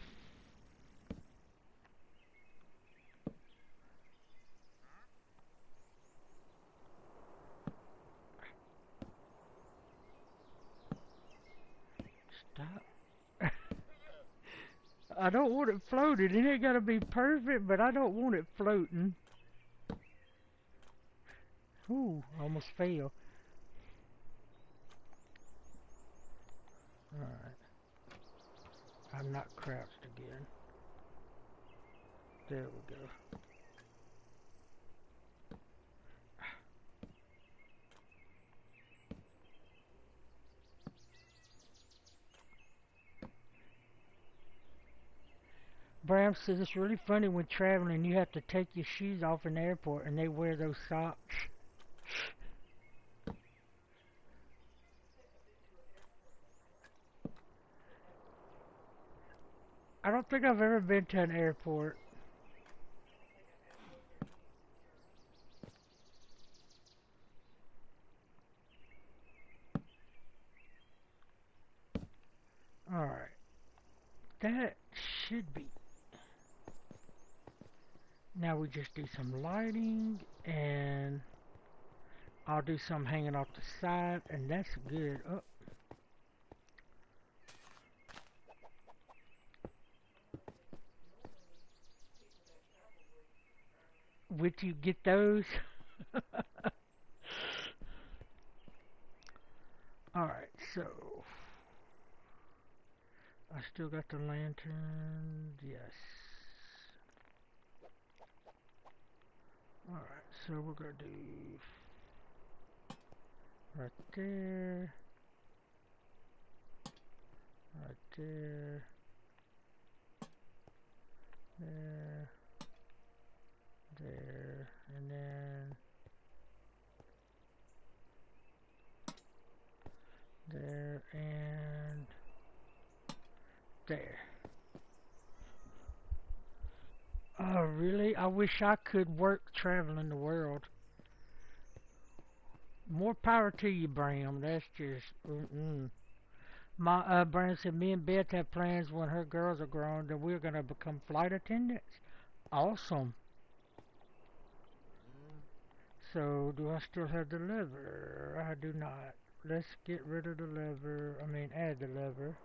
Stop. I don't want it floated. It ain't gotta be perfect, but I don't want it floating. Ooh, almost fell. Alright. I'm not crouched again. There we go. Bram says it's really funny when traveling you have to take your shoes off in the airport and they wear those socks. I don't think I've ever been to an airport. Alright. That should be. Now we just do some lighting and I'll do some hanging off the side and that's good. Oh. Would you get those? Alright, so I still got the lantern, yes. Alright, so we're gonna do right there, right there, there, there, and then there and there. Oh, really? I wish I could work traveling the world. More power to you, Bram. That's just, My, Bram said, me and Beth have plans when her girls are grown that we're going to become flight attendants. Awesome. So, do I still have the lever? I do not. Let's get rid of the lever. I mean, add the lever.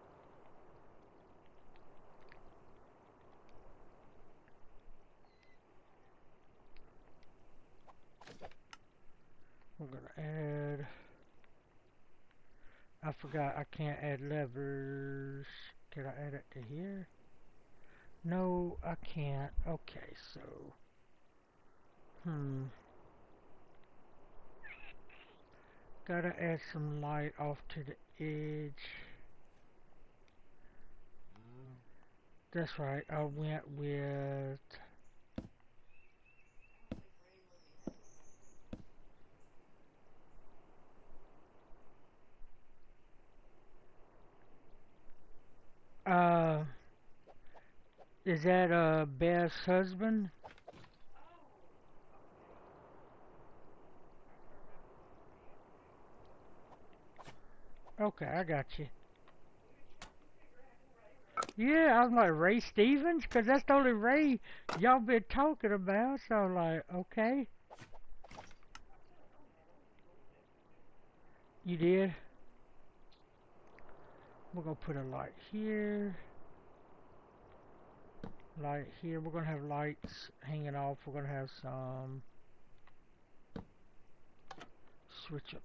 We're gonna add. I forgot I can't add levers. Can I add it to here? No, I can't. Okay, so. Gotta add some light off to the edge. That's right, I went with. Is that Beth's husband? Okay, I got you. Yeah, I was like, Ray Stevens? Because that's the only Ray y'all been talking about. So I'm like, okay. You did? We're going to put a light here. Light here. We're going to have lights hanging off. We're going to have some... Switch up.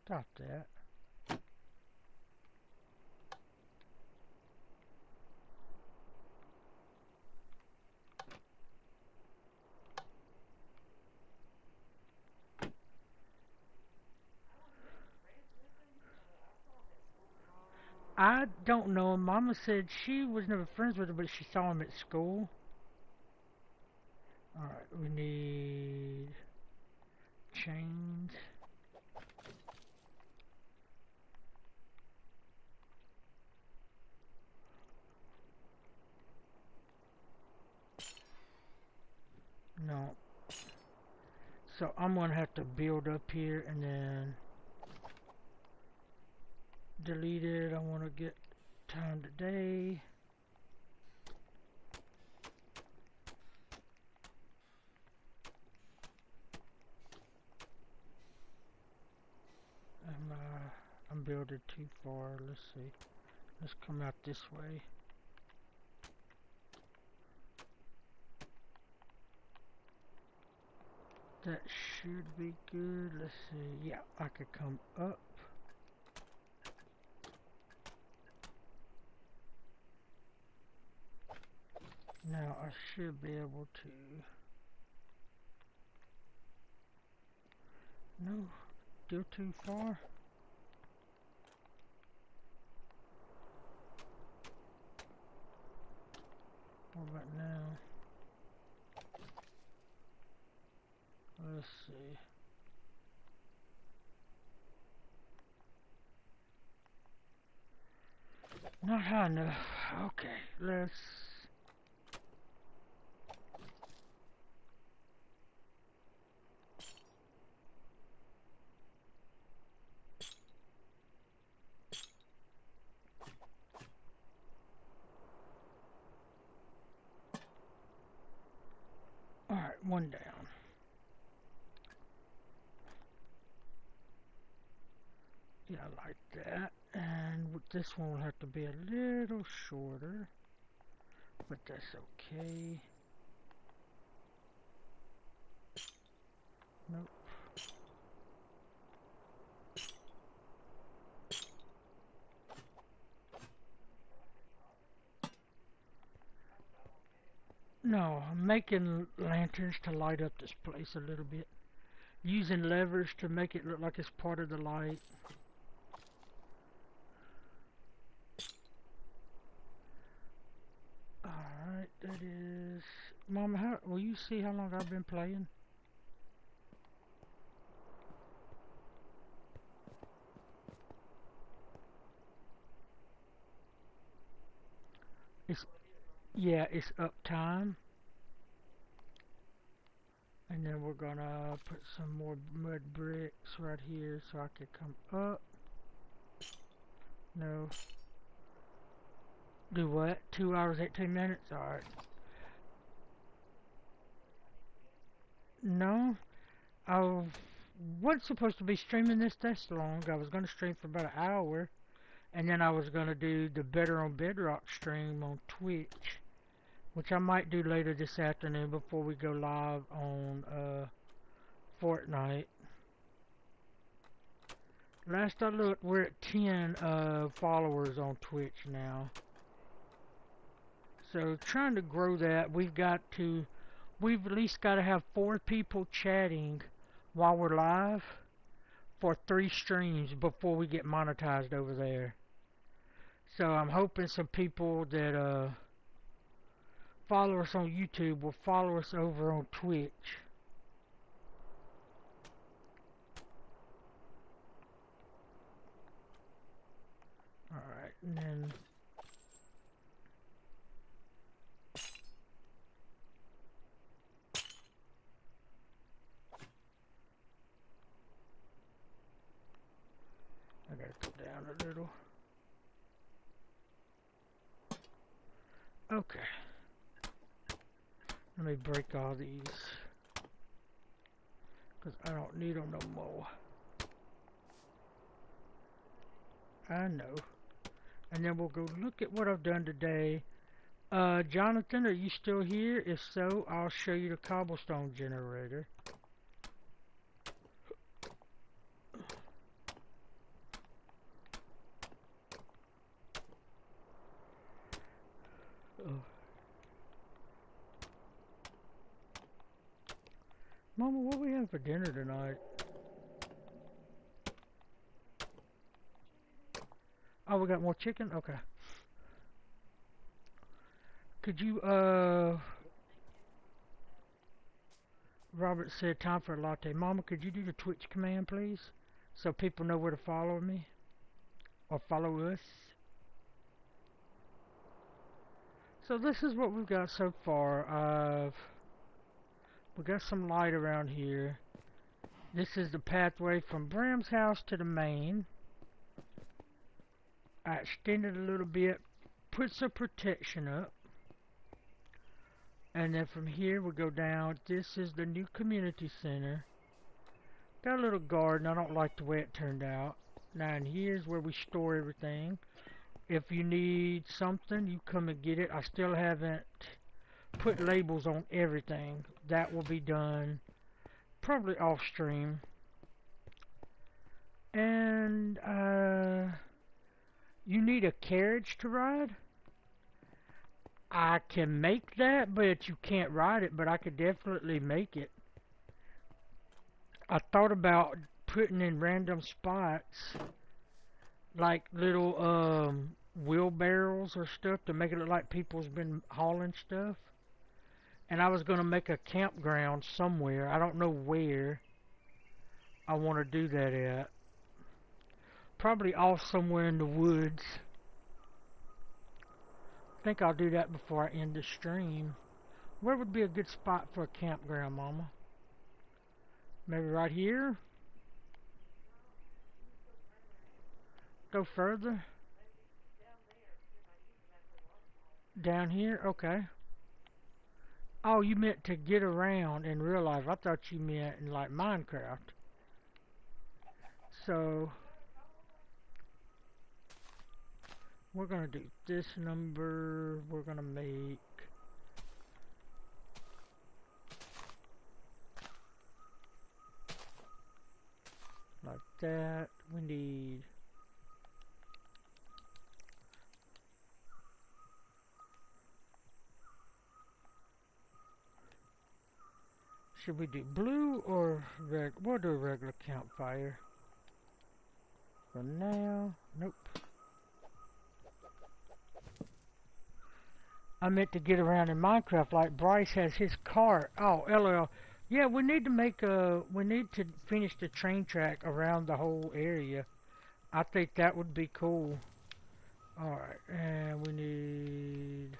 Stop that. I don't know him. Mama said she was never friends with him, but she saw him at school. Alright, we need... chains. No. So I'm gonna have to build up here and then delete it. I want to get time today. I'm building too far. Let's see. Let's come out this way. That should be good. Let's see. Yeah, I could come up. Now I should be able to. No, still too far. What about now? Let's see. Not high enough. Okay, let's. Alright, one down. Yeah, I like that. And this one will have to be a little shorter. But that's okay. Nope. No, I'm making lanterns to light up this place a little bit. Using levers to make it look like it's part of the light. Alright, that is... Mama, how, will you see how long I've been playing? It's... Yeah, it's up time. And then we're gonna put some more mud bricks right here so I can come up. No. Do what? 2 hours, 18 minutes? Alright. No. I wasn't supposed to be streaming this long. I was gonna stream for about an hour. And then I was gonna do the Better on Bedrock stream on Twitch. Which I might do later this afternoon before we go live on Fortnite. Last I looked, we're at 10 followers on Twitch now. So trying to grow that, we've at least got to have 4 people chatting while we're live for 3 streams before we get monetized over there. So I'm hoping some people that follow us on YouTube will follow us over on Twitch. Alright, and then... I gotta go down a little. Okay. Let me break all these. Because I don't need them no more. I know. And then we'll go look at what I've done today. Jonathan, are you still here? If so, I'll show you the cobblestone generator. Mama, what we have for dinner tonight? Oh, we got more chicken? Okay. Could you, Robert said, time for a latte. Mama, could you do the Twitch command, please? So people know where to follow me. Or follow us. So this is what we've got so far. We got some light around here. This is the pathway from Bram's house to the main. I extended a little bit, put some protection up. And then from here we go down. This is the new community center. Got a little garden. I don't like the way it turned out. Now and here's where we store everything. If you need something, you come and get it. I still haven't put labels on everything. That will be done probably off stream. And you need a carriage to ride? I can make that, but you can't ride it, but I could definitely make it. I thought about putting in random spots, like little wheelbarrows or stuff to make it look like people's been hauling stuff. And I was going to make a campground somewhere. I don't know where I want to do that at. Probably off somewhere in the woods. I think I'll do that before I end the stream. Where would be a good spot for a campground, Mama? Maybe right here? Go further? Down here? Okay. Oh, you meant to get around in real life. I thought you meant in like Minecraft. So we're gonna do this number. We're gonna make like that. We need should we do blue or red? We'll do a regular campfire. For now, nope. I meant to get around in Minecraft like Bryce has his cart. Oh, LOL. Yeah, we need to make we need to finish the train track around the whole area. I think that would be cool. Alright, and we need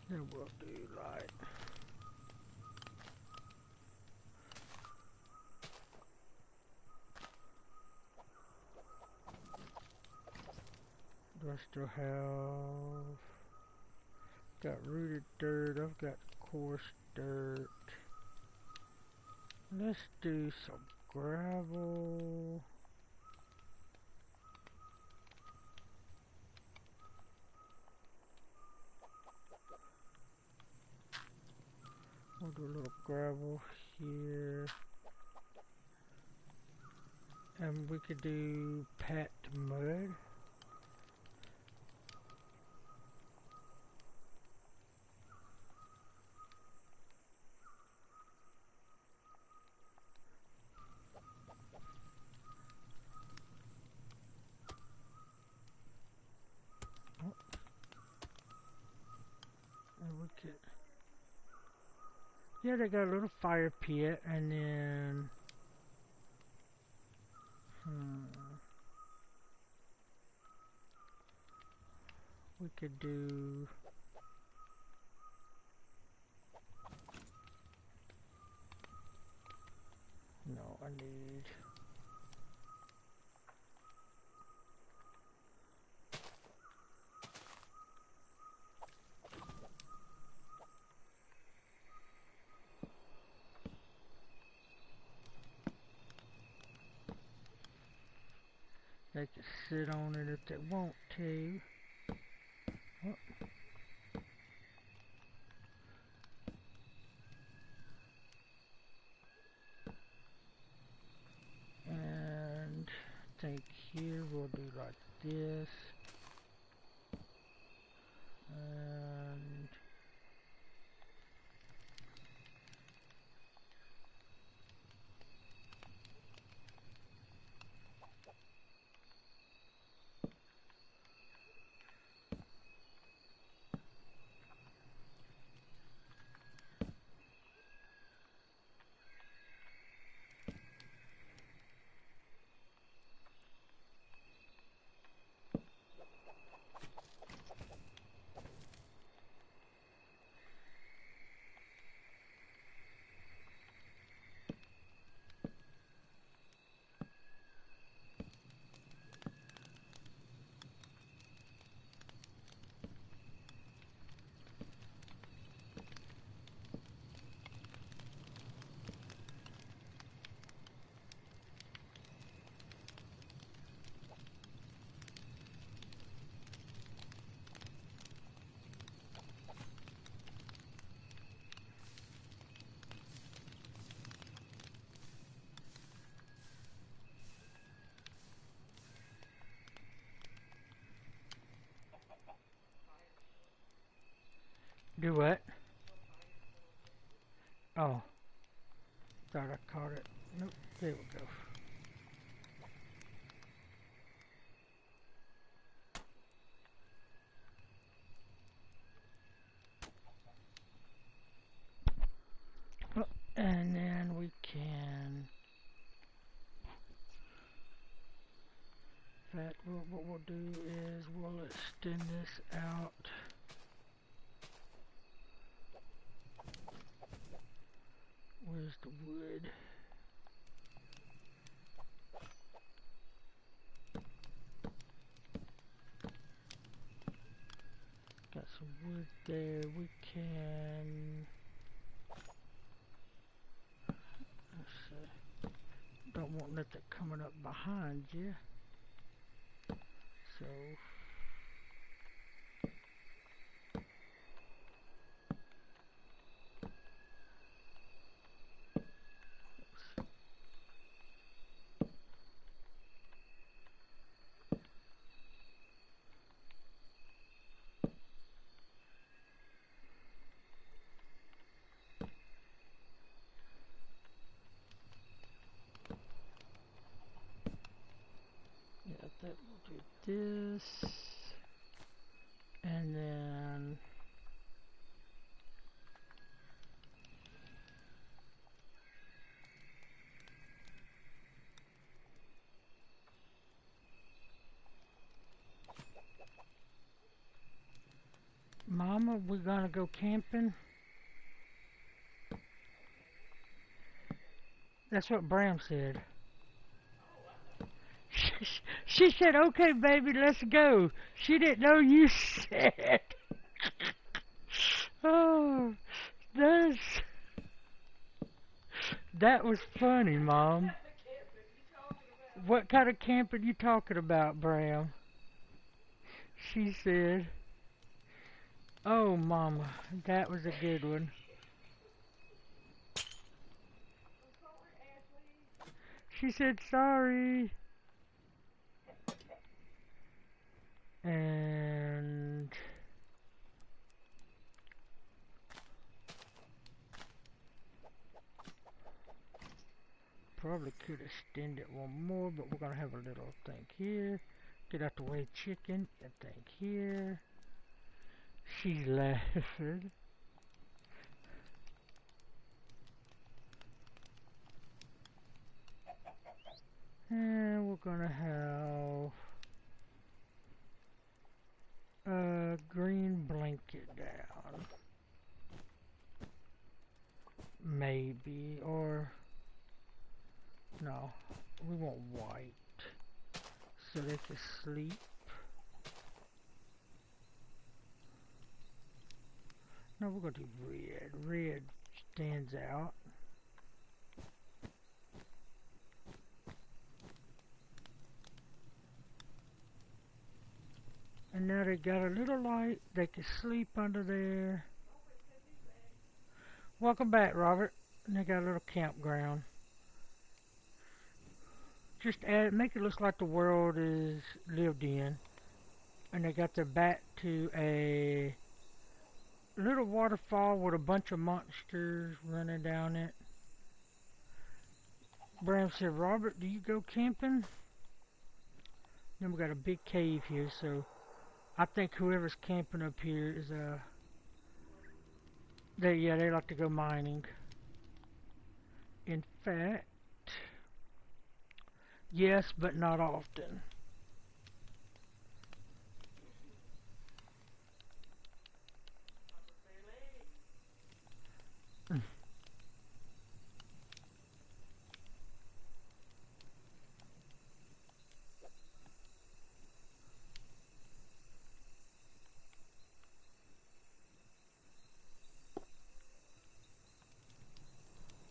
then we'll do like do I still have got rooted dirt, I've got coarse dirt. Let's do some gravel. We'll do a little gravel here. And we could do packed mud. Oh. And we could, yeah, they got a little fire pit, and then we could do no, I need they can sit on it if they want to. Oh. And I think here we'll do like this. And do what? Oh, thought I caught it. Nope, there we go. Oh, and then we can. In fact, what we'll do is we'll extend this out. Where's the wood? Got some wood there. We can. Let's see. Don't want nothing coming up behind you. So. Yeah, that will do this. And then. Mama, we're gonna go camping. That's what Bram said. She said, okay, baby, let's go. She didn't know you said. Oh, that was funny, Mom. What kind of camping you talking about, Bram? She said, oh, Mama, that was a good one. She said, sorry. And probably could extend it one more, but we're gonna have a little thing here. Get out the way, chicken. That thing here. She's laughing. And we're gonna have a green blanket down. Maybe, or no, we want white so they can sleep. No, we're gonna do red. Red stands out. And now they got a little light. They can sleep under there. Welcome back, Robert. And they got a little campground. Just make it look like the world is lived in. And they got their back to a little waterfall with a bunch of monsters running down it. Bram said, Robert, do you go camping? Then we got a big cave here, so I think whoever's camping up here is they like to go mining. In fact, yes, but not often.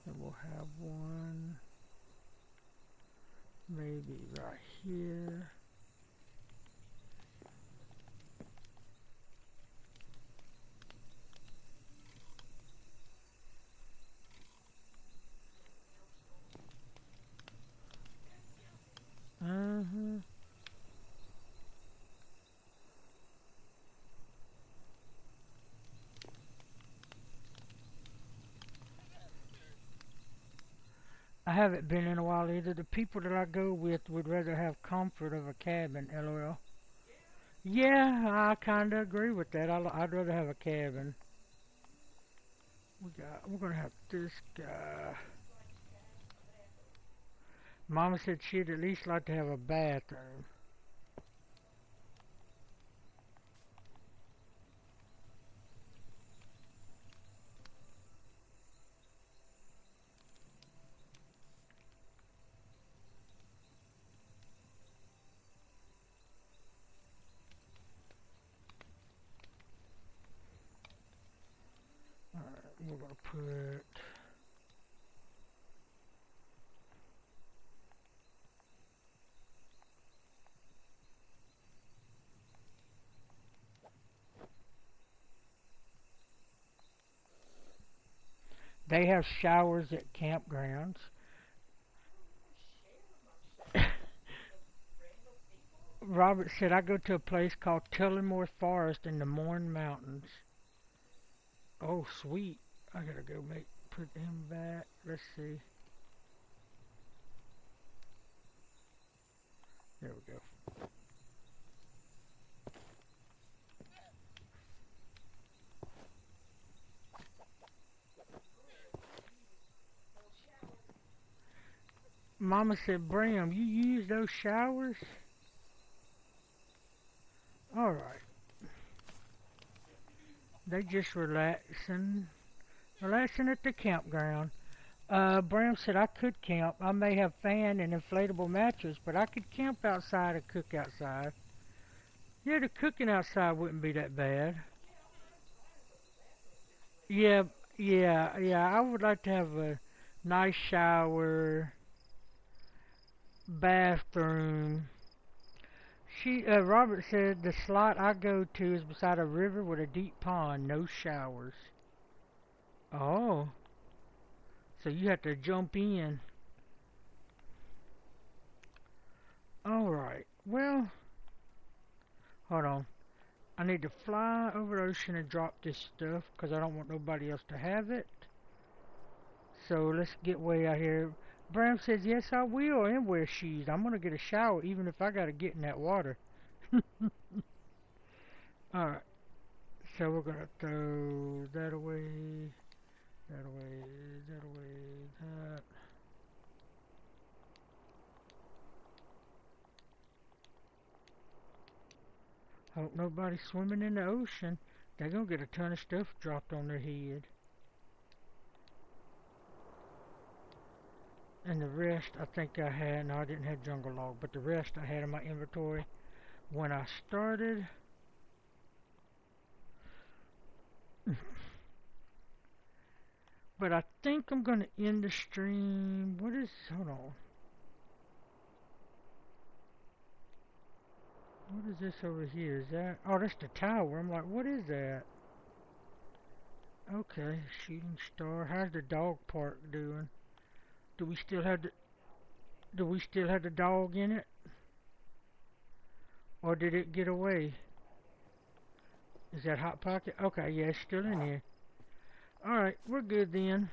And we'll have one maybe right here. I haven't been in a while either. The people that I go with would rather have comfort of a cabin, LOL. Yeah, I kind of agree with that. I'd rather have a cabin. We're gonna have this guy. Mama said she'd at least like to have a bathroom. Alright, we're gonna put... They have showers at campgrounds. Robert said I go to a place called Tullamore Forest in the Mourne Mountains. Oh, sweet. I gotta go put him back. Let's see. There we go. Mama said, Bram, you use those showers? Alright. They just relaxing at the campground. Bram said I could camp. I may have fan and inflatable mattress, but I could camp outside and cook outside. Yeah, the cooking outside wouldn't be that bad. Yeah, yeah. I would like to have a nice shower, bathroom. Robert said the slot I go to is beside a river with a deep pond, no showers. Oh, so you have to jump in. Alright, well, hold on. I need to fly over the ocean and drop this stuff because I don't want nobody else to have it. So let's get way out here. Bram says, yes, I will, and wear shoes. I'm going to get a shower even if I got to get in that water. Alright, so we're going to throw that away, that away, that away, that. Hope nobody's swimming in the ocean. They're going to get a ton of stuff dropped on their head. And the rest I think I had, no I didn't have jungle log, but the rest I had in my inventory when I started. But I think I'm going to end the stream. What is, hold on. What is this over here? Is that, oh that's the tower. I'm like, what is that? Okay, shooting star. How's the dog park doing? Do we still have the dog in it? Or did it get away? Is that Hot Pocket? Okay, yeah, it's still in here. Alright, we're good then.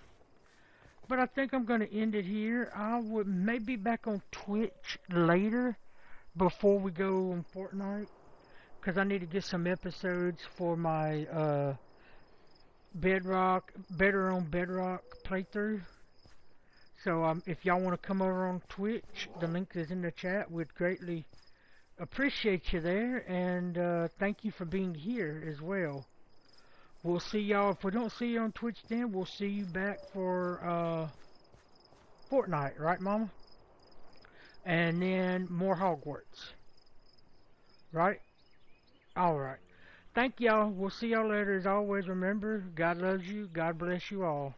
But I think I'm going to end it here. I would maybe back on Twitch later before we go on Fortnite. Because I need to get some episodes for my Bedrock, Better on Bedrock playthrough. So if y'all want to come over on Twitch, the link is in the chat. We'd greatly appreciate you there. And thank you for being here as well. We'll see y'all. If we don't see you on Twitch then, we'll see you back for Fortnite, right, Mama? And then more Hogwarts, right? Alright. Thank y'all. We'll see y'all later. As always, remember, God loves you. God bless you all.